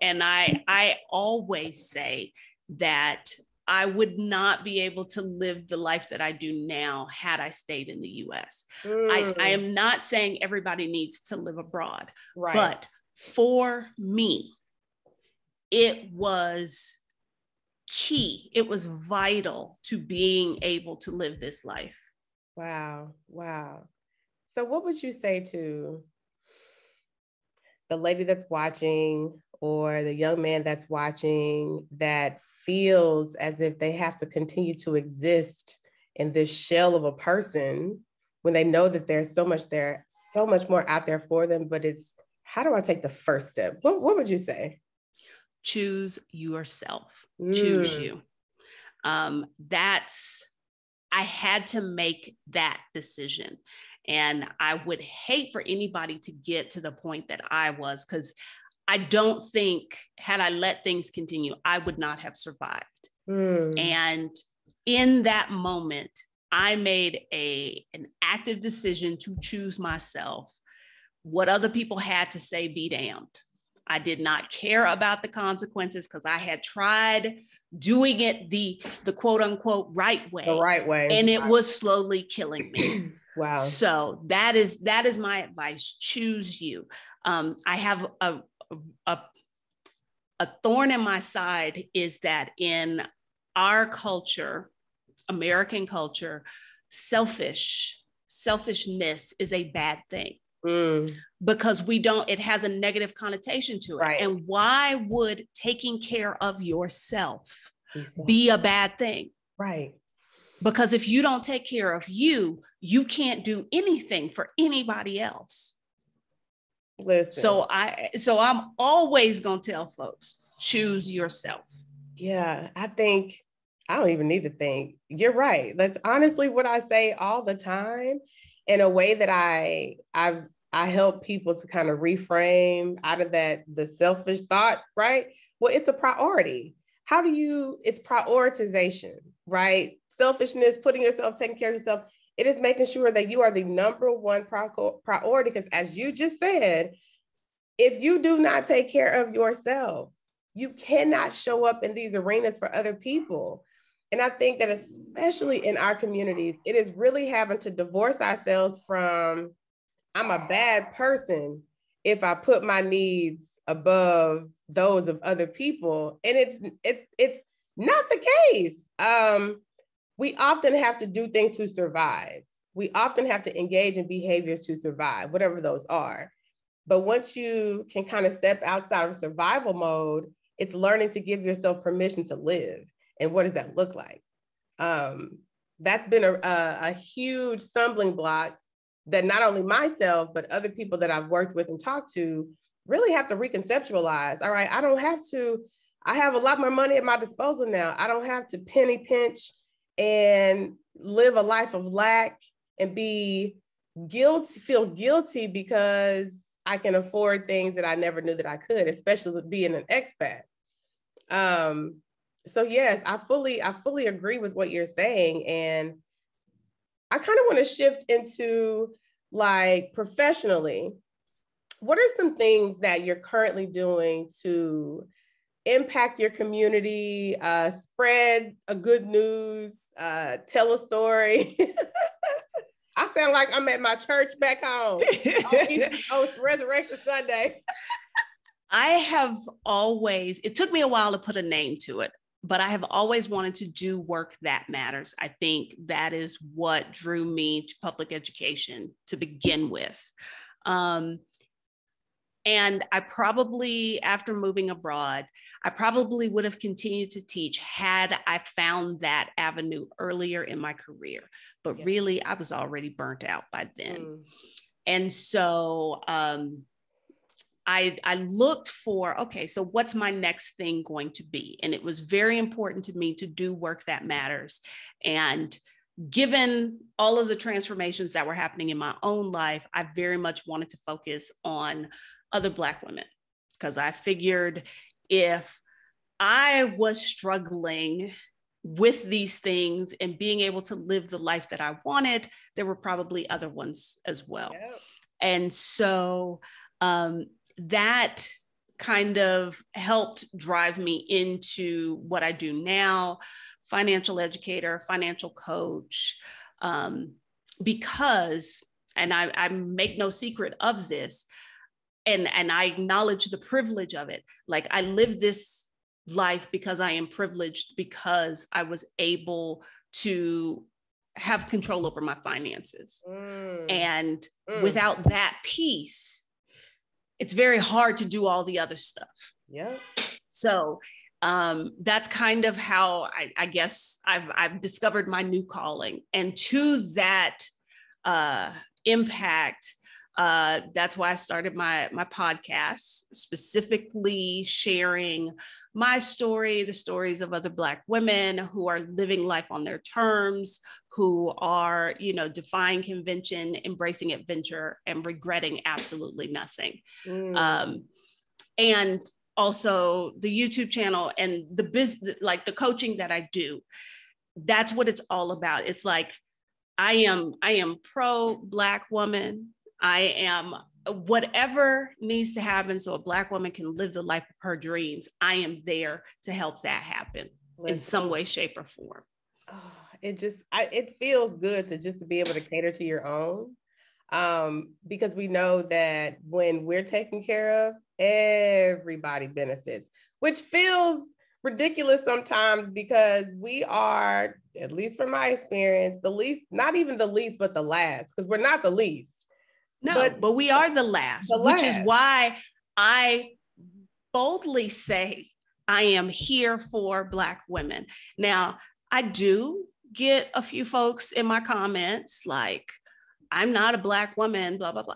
And I always say that I would not be able to live the life that I do now had I stayed in the US. I am not saying everybody needs to live abroad, right? But for me, it was key. It was vital to being able to live this life. Wow. So what would you say to the lady that's watching or the young man that's watching that feels as if they have to continue to exist in this shell of a person when they know that there's so much more out there for them, but it's, how do I take the first step? What would you say? Choose yourself. Choose you. I had to make that decision. And I would hate for anybody to get to the point that I was, because I don't think, had I let things continue, I would not have survived. And in that moment, I made an active decision to choose myself. What other people had to say, be damned. I did not care about the consequences, because I had tried doing it the quote unquote right way. The right way. And it was slowly killing me. Wow. So that is my advice. Choose you. I have a thorn in my side is that in our culture, American culture, selfishness is a bad thing. Because it has a negative connotation to it. Right. And why would taking care of yourself be a bad thing? Right. Because if you don't take care of you, you can't do anything for anybody else. Listen. So I'm always going to tell folks, choose yourself. Yeah, I think I don't even need to think. You're right. That's honestly what I say all the time, in a way that I help people to kind of reframe out of the selfish thought, right? Well, it's a priority. It's prioritization, right? Selfishness, putting yourself, taking care of yourself. It is making sure that you are the number one priority, because as you just said, if you do not take care of yourself, you cannot show up in these arenas for other people. And I think that especially in our communities, it is really having to divorce ourselves from, I'm a bad person if I put my needs above those of other people. And it's not the case. We often have to do things to survive. We often have to engage in behaviors to survive, whatever those are. But once you can kind of step outside of survival mode, it's learning to give yourself permission to live. And what does that look like? That's been a huge stumbling block that not only myself, but other people that I've worked with and talked to really have to reconceptualize. All right, I have a lot more money at my disposal now. I don't have to penny pinch and live a life of lack and feel guilty because I can afford things that I never knew that I could, especially with being an expat. So yes, I fully agree with what you're saying. And I kind of want to shift into like professionally. What are some things that you're currently doing to impact your community, spread a good news, tell a story? I sound like I'm at my church back home on Resurrection Sunday. It took me a while to put a name to it, but I have always wanted to do work that matters. I think that is what drew me to public education to begin with. And I probably, after moving abroad, I probably would have continued to teach had I found that avenue earlier in my career. But really, I was already burnt out by then. And so I looked for, okay, so what's my next thing going to be? And it was very important to me to do work that matters. And given all of the transformations that were happening in my own life, I very much wanted to focus on other Black women, because I figured if I was struggling with these things and being able to live the life that I wanted, there were probably other ones as well. Yep. And so that kind of helped drive me into what I do now, financial educator, financial coach, because, and I make no secret of this, and I acknowledge the privilege of it. Like, I live this life because I am privileged, because I was able to have control over my finances. And without that piece, it's very hard to do all the other stuff. Yeah. So that's kind of how I guess I've discovered my new calling. And to that impact, that's why I started my podcast, specifically sharing my story, the stories of other Black women who are living life on their terms, who are, defying convention, embracing adventure, and regretting absolutely nothing. And also the YouTube channel and the business, like the coaching that I do, that's what it's all about. It's like, I am pro Black woman. I am whatever needs to happen so a Black woman can live the life of her dreams. I am there to help that happen in some way, shape, or form. Oh, it feels good to just be able to cater to your own, because we know that when we're taken care of, everybody benefits, which feels ridiculous sometimes, because we are, at least from my experience, the least, not even the least, but the last, because we're not the least. No, but we are the last, which is why I boldly say I am here for Black women. Now, I do get a few folks in my comments like, I'm not a Black woman, blah, blah, blah.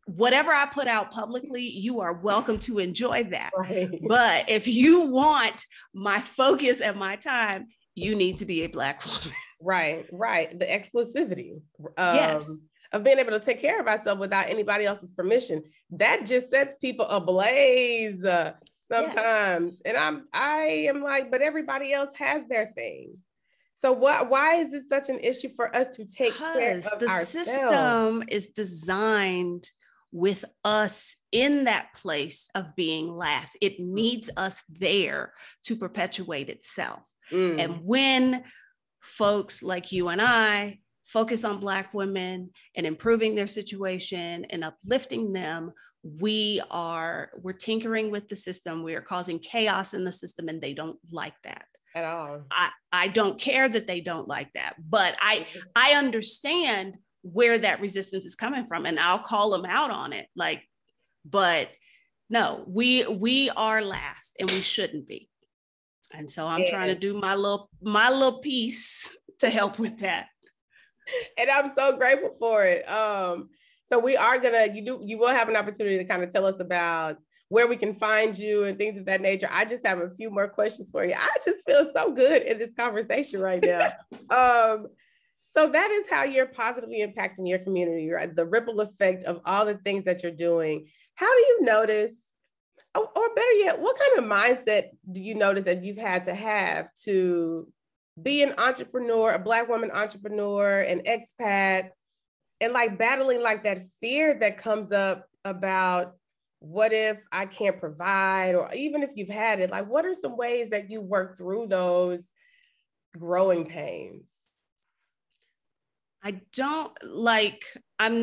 Whatever I put out publicly, you are welcome to enjoy that. Right. But if you want my focus and my time, you need to be a Black woman. Right. The exclusivity. Yes. Of being able to take care of ourselves without anybody else's permission. That just sets people ablaze sometimes. Yes. And I am like, but everybody else has their thing. So why is it such an issue for us to take care of the ourselves? System is designed with us in that place of being last. It needs us there to perpetuate itself. And when folks like you and I focus on Black women and improving their situation and uplifting them, we're tinkering with the system. We are causing chaos in the system, and they don't like that at all. I don't care that they don't like that, but I understand where that resistance is coming from, and I'll call them out on it. Like, but no, we are last, and we shouldn't be. And so I'm trying to do my little piece to help with that. And I'm so grateful for it. So we are you will have an opportunity to kind of tell us about where we can find you and things of that nature. I just have a few more questions for you. I just feel so good in this conversation right now. So that is how you're positively impacting your community, right? The ripple effect of all the things that you're doing. How do you notice, or better yet, what kind of mindset do you notice that you've had to be an entrepreneur, a Black woman entrepreneur, an expat, and like battling like that fear that comes up about what if I can't provide, or even if you've had it, like what are some ways that you work through those growing pains? I'm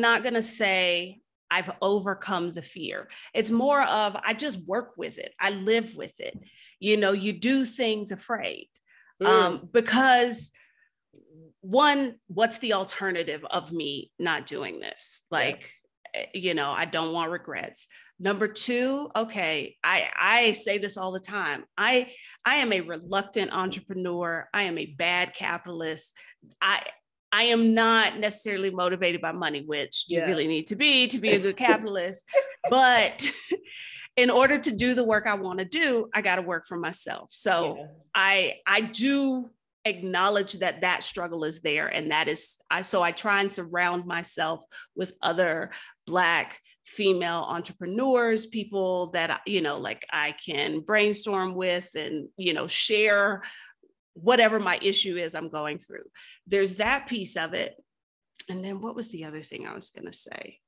not going to say I've overcome the fear. It's more of, I just work with it. I live with it. You do things afraid. Because one, what's the alternative of me not doing this? Like, I don't want regrets. Number two, okay, I say this all the time. I am a reluctant entrepreneur. I am a bad capitalist. I am not necessarily motivated by money, which you really need to be a good capitalist. But in order to do the work I want to do, I got to work for myself. So I do acknowledge that struggle is there. And that is, so I try and surround myself with other Black female entrepreneurs, people that, like I can brainstorm with and, share whatever my issue is I'm going through. There's that piece of it. And then what was the other thing I was going to say?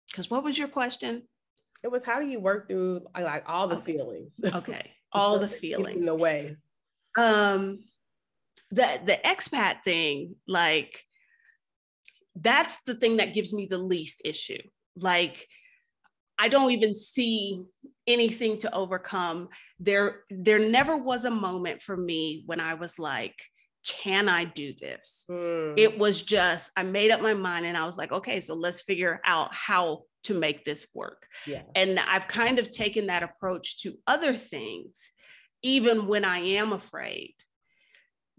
Because what was your question? It was, how do you work through like all the feelings? Okay. All the feelings. In the way. The expat thing, like, that's the thing that gives me the least issue. Like, I don't even see anything to overcome. There never was a moment for me when I was like, can I do this? It was just, I made up my mind and I was like, okay, so let's figure out how to make this work. Yeah. And I've kind of taken that approach to other things, even when I am afraid,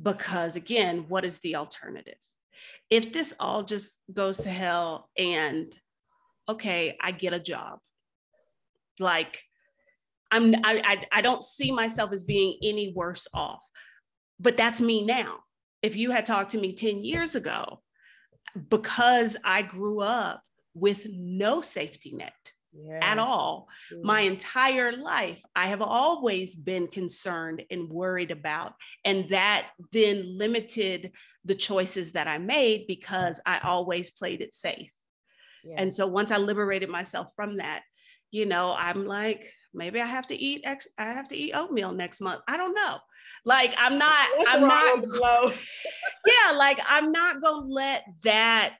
because again, what is the alternative? If this all just goes to hell and, okay, I get a job, like, I don't see myself as being any worse off, but that's me now. If you had talked to me 10 years ago, because I grew up with no safety net at all, my entire life, I have always been concerned and worried about, and that then limited the choices that I made because I always played it safe. And so once I liberated myself from that, I'm like, maybe I have to eat oatmeal next month. I don't know. Like, I'm not like, I'm not going to let that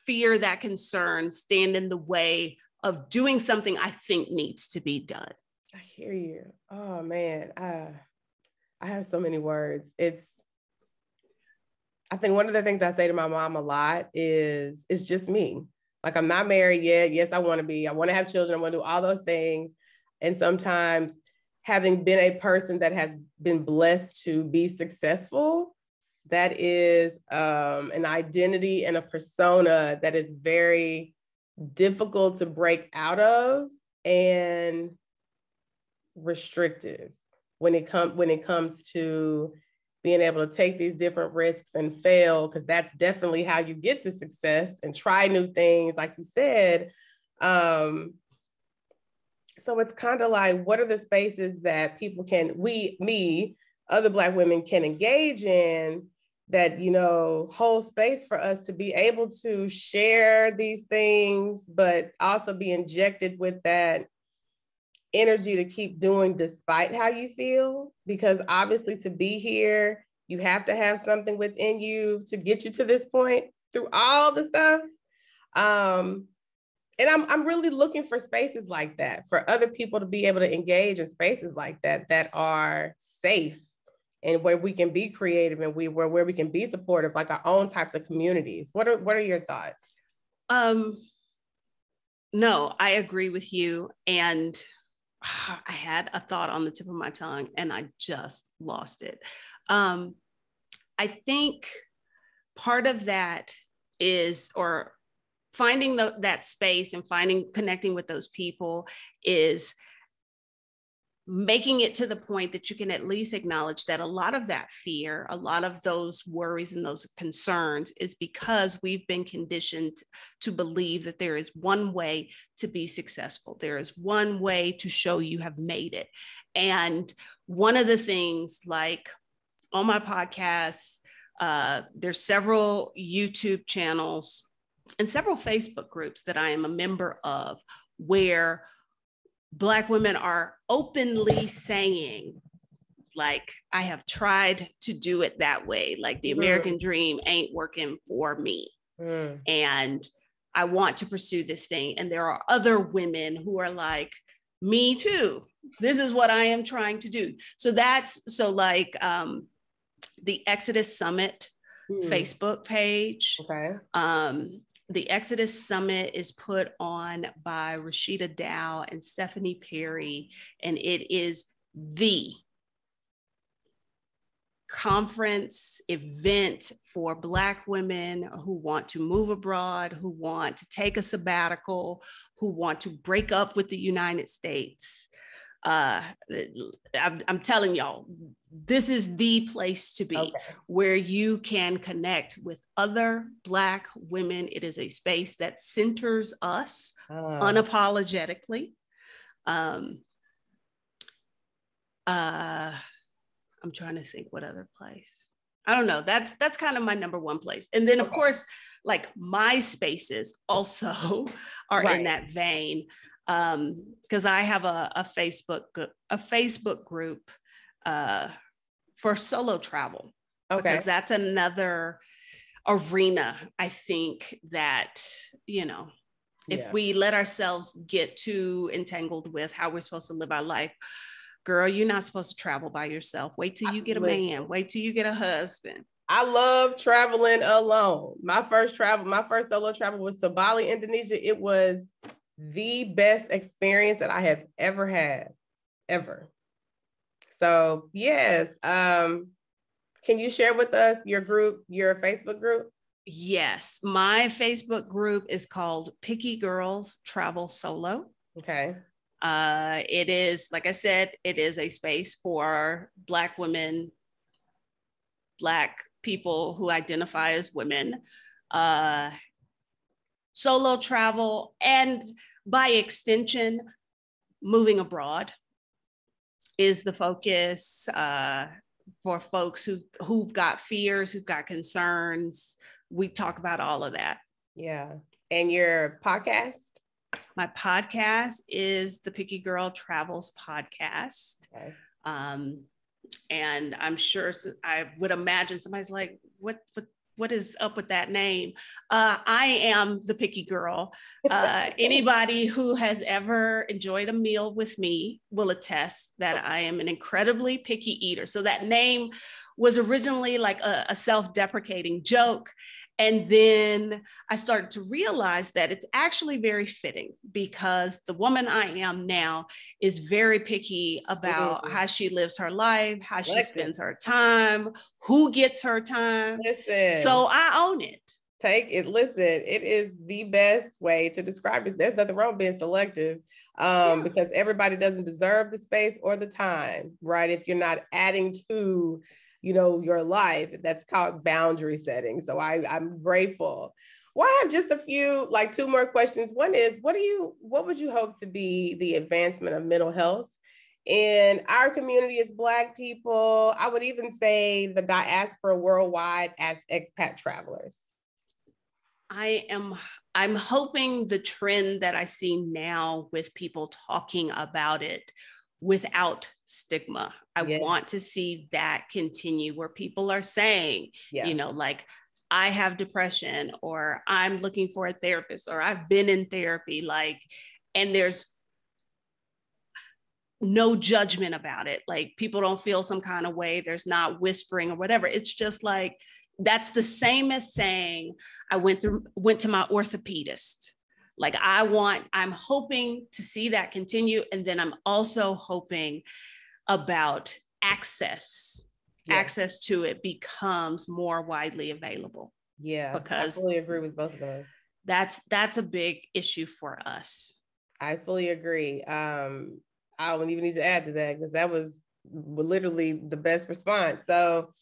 fear, that concern stand in the way of doing something I think needs to be done. I hear you. Oh man. I have so many words. I think one of the things I say to my mom a lot is, it's just me. Like, I'm not married yet. Yes, I want to be. I want to have children. I want to do all those things. And sometimes, having been a person that has been blessed to be successful, that is an identity and a persona that is very difficult to break out of and restrictive when it comes to being able to take these different risks and fail, because that's definitely how you get to success, and try new things, like you said. So it's kind of like, what are the spaces that people other Black women can engage in that, hold space for us to be able to share these things, but also be injected with that energy to keep doing despite how you feel, because obviously to be here, you have to have something within you to get you to this point through all the stuff. And I'm really looking for spaces like that, for other people to be able to engage in spaces like that are safe, and where we can be creative, and where we can be supportive, like our own types of communities. What are your thoughts? No, I agree with you. And I had a thought on the tip of my tongue and I just lost it. I think part of that is, or finding that space and connecting with those people, is making it to the point that you can at least acknowledge that a lot of that fear, a lot of those worries and those concerns is because we've been conditioned to believe that there is one way to be successful. There is one way to show you have made it. And one of the things, like on my podcast, there's several YouTube channels and several Facebook groups that I am a member of, where Black women are openly saying, like, I have tried to do it that way. Like, the American dream ain't working for me. And I want to pursue this thing. And there are other women who are like, me too. This is what I am trying to do. So like the Exodus Summit Facebook page. Okay. the Exodus Summit is put on by Rashida Dow and Stephanie Perry, and it is the conference event for Black women who want to move abroad, who want to take a sabbatical, who want to break up with the United States. I'm telling y'all, this is the place to be, where you can connect with other Black women. It is a space that centers us unapologetically. I'm trying to think what other place. I don't know. That's kind of my number one place. And then of course, like my spaces also are in that vein. Because I have a Facebook group for solo travel. Because that's another arena, I think, that, you know, if we let ourselves get too entangled with how we're supposed to live our life, girl, you're not supposed to travel by yourself. Wait till you get a man. Wait till you get a husband. I love traveling alone. My first solo travel was to Bali, Indonesia. It was the best experience that I have ever had, ever. So yes, can you share with us your group, your Facebook group? Yes, my Facebook group is called Picky Girls Travel Solo. Okay. It is, like I said, it is a space for Black women, Black people who identify as women, solo travel, and by extension, moving abroad is the focus for folks who've got fears, who've got concerns. We talk about all of that. Yeah. And your podcast? My podcast is the Picky Girl Travels Podcast. Okay. And I'm sure, I would imagine somebody's like, what is up with that name? I am the picky girl. Anybody who has ever enjoyed a meal with me will attest that I am an incredibly picky eater. So that name was originally like a self-deprecating joke. And then I started to realize that it's actually very fitting, because the woman I am now is very picky about how she lives her life, how she spends her time, who gets her time. So I own it. Take it. Listen, it is the best way to describe it. There's nothing wrong being selective, because everybody doesn't deserve the space or the time, right? If you're not adding to, you know, your life, that's called boundary setting. So I'm grateful. Well, I have just a few, like 2 more questions. One is, what would you hope to be the advancement of mental health in our community as Black people? I would even say the diaspora worldwide as expat travelers. I'm hoping the trend that I see now with people talking about it without stigma. I want to see that continue, where people are saying, you know, like, I have depression, or I'm looking for a therapist, or I've been in therapy, like, and there's no judgment about it. Like, people don't feel some kind of way. There's not whispering or whatever. It's just like, that's the same as saying, I went to my orthopedist. Like, I'm hoping to see that continue. And then I'm also hoping about access to it becomes more widely available. Yeah, because I fully agree with both of those. That's a big issue for us. I fully agree. I don't even need to add to that, because that was literally the best response. So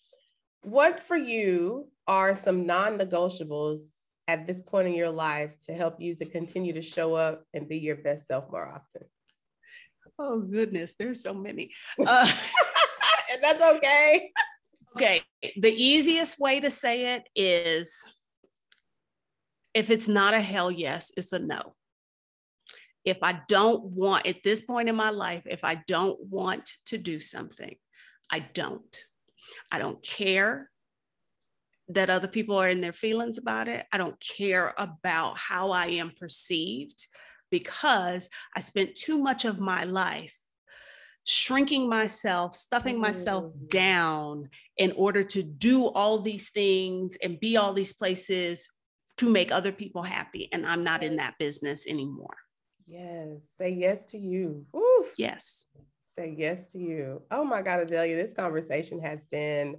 what for you are some non-negotiables at this point in your life to help you to continue to show up and be your best self more often? Oh goodness, there's so many. And that's okay. Okay, the easiest way to say it is, if it's not a hell yes, it's a no. If I don't want, at this point in my life, if I don't want to do something, I don't. I don't care that other people are in their feelings about it. I don't care about how I am perceived, because I spent too much of my life shrinking myself, stuffing myself down in order to do all these things and be all these places to make other people happy. And I'm not in that business anymore. Yes. Say yes to you. Oof. Yes. Say yes to you. Oh my God, Adalia, this conversation has been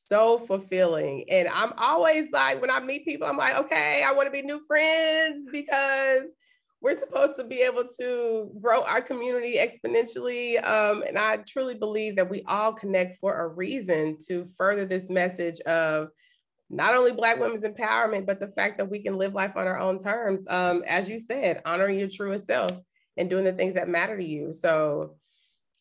so fulfilling. And I'm always like, when I meet people, I'm like, okay, I want to be new friends because we're supposed to be able to grow our community exponentially. And I truly believe that we all connect for a reason to further this message of not only Black women's empowerment, but the fact that we can live life on our own terms. As you said, honoring your truest self and doing the things that matter to you. So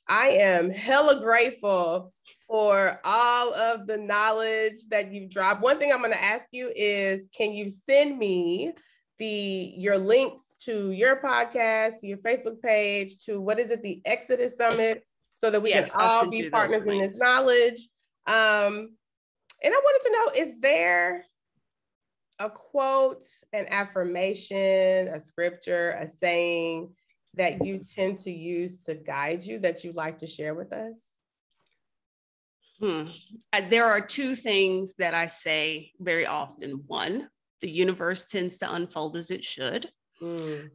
I am hella grateful for all of the knowledge that you've dropped. One thing I'm going to ask you is, can you send me your links to your podcast, to your Facebook page, to what is it, the Exodus Summit, so that we can all be partners in this knowledge. And I wanted to know, is there a quote, an affirmation, a scripture, a saying that you tend to use to guide you that you'd like to share with us? There are two things that I say very often. One, the universe tends to unfold as it should. And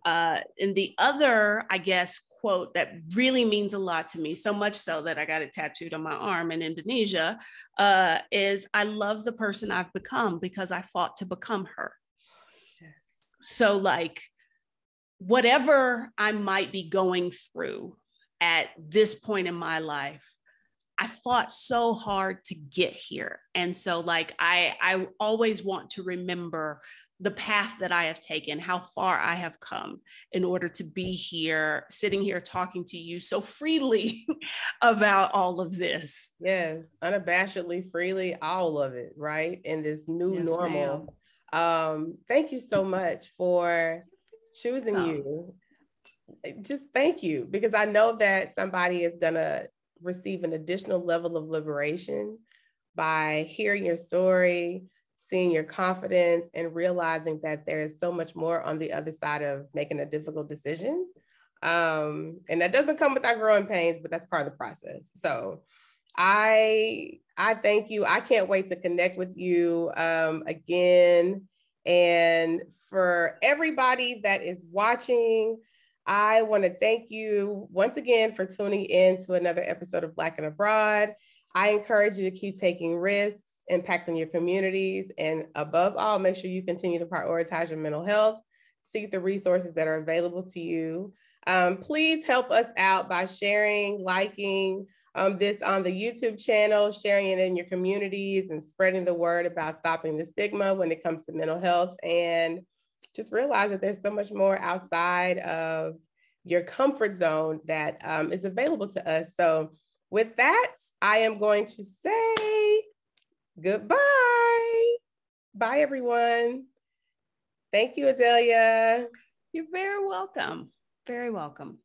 the other, I guess, quote that really means a lot to me, so much so that I got it tattooed on my arm in Indonesia, is I love the person I've become because I fought to become her. Yes. So like, whatever I might be going through at this point in my life, I fought so hard to get here. And so like, I always want to remember the path that I have taken, how far I have come in order to be here, sitting here talking to you so freely about all of this. Yes, unabashedly, freely, all of it, right? In this new normal. Thank you so much for choosing you. Just thank you, because I know that somebody is gonna receive an additional level of liberation by hearing your story, seeing your confidence, and realizing that there is so much more on the other side of making a difficult decision. And that doesn't come without growing pains, but that's part of the process. So I thank you. I can't wait to connect with you again. And for everybody that is watching, I want to thank you once again for tuning in to another episode of Black and Abroad. I encourage you to keep taking risks, impacting your communities, and above all, make sure you continue to prioritize your mental health. Seek the resources that are available to you. Please help us out by sharing, liking this on the YouTube channel, sharing it in your communities, and spreading the word about stopping the stigma when it comes to mental health. And just realize that there's so much more outside of your comfort zone that is available to us. So with that, I am going to say goodbye. Bye, everyone. Thank you, Adalia. You're very welcome. Very welcome.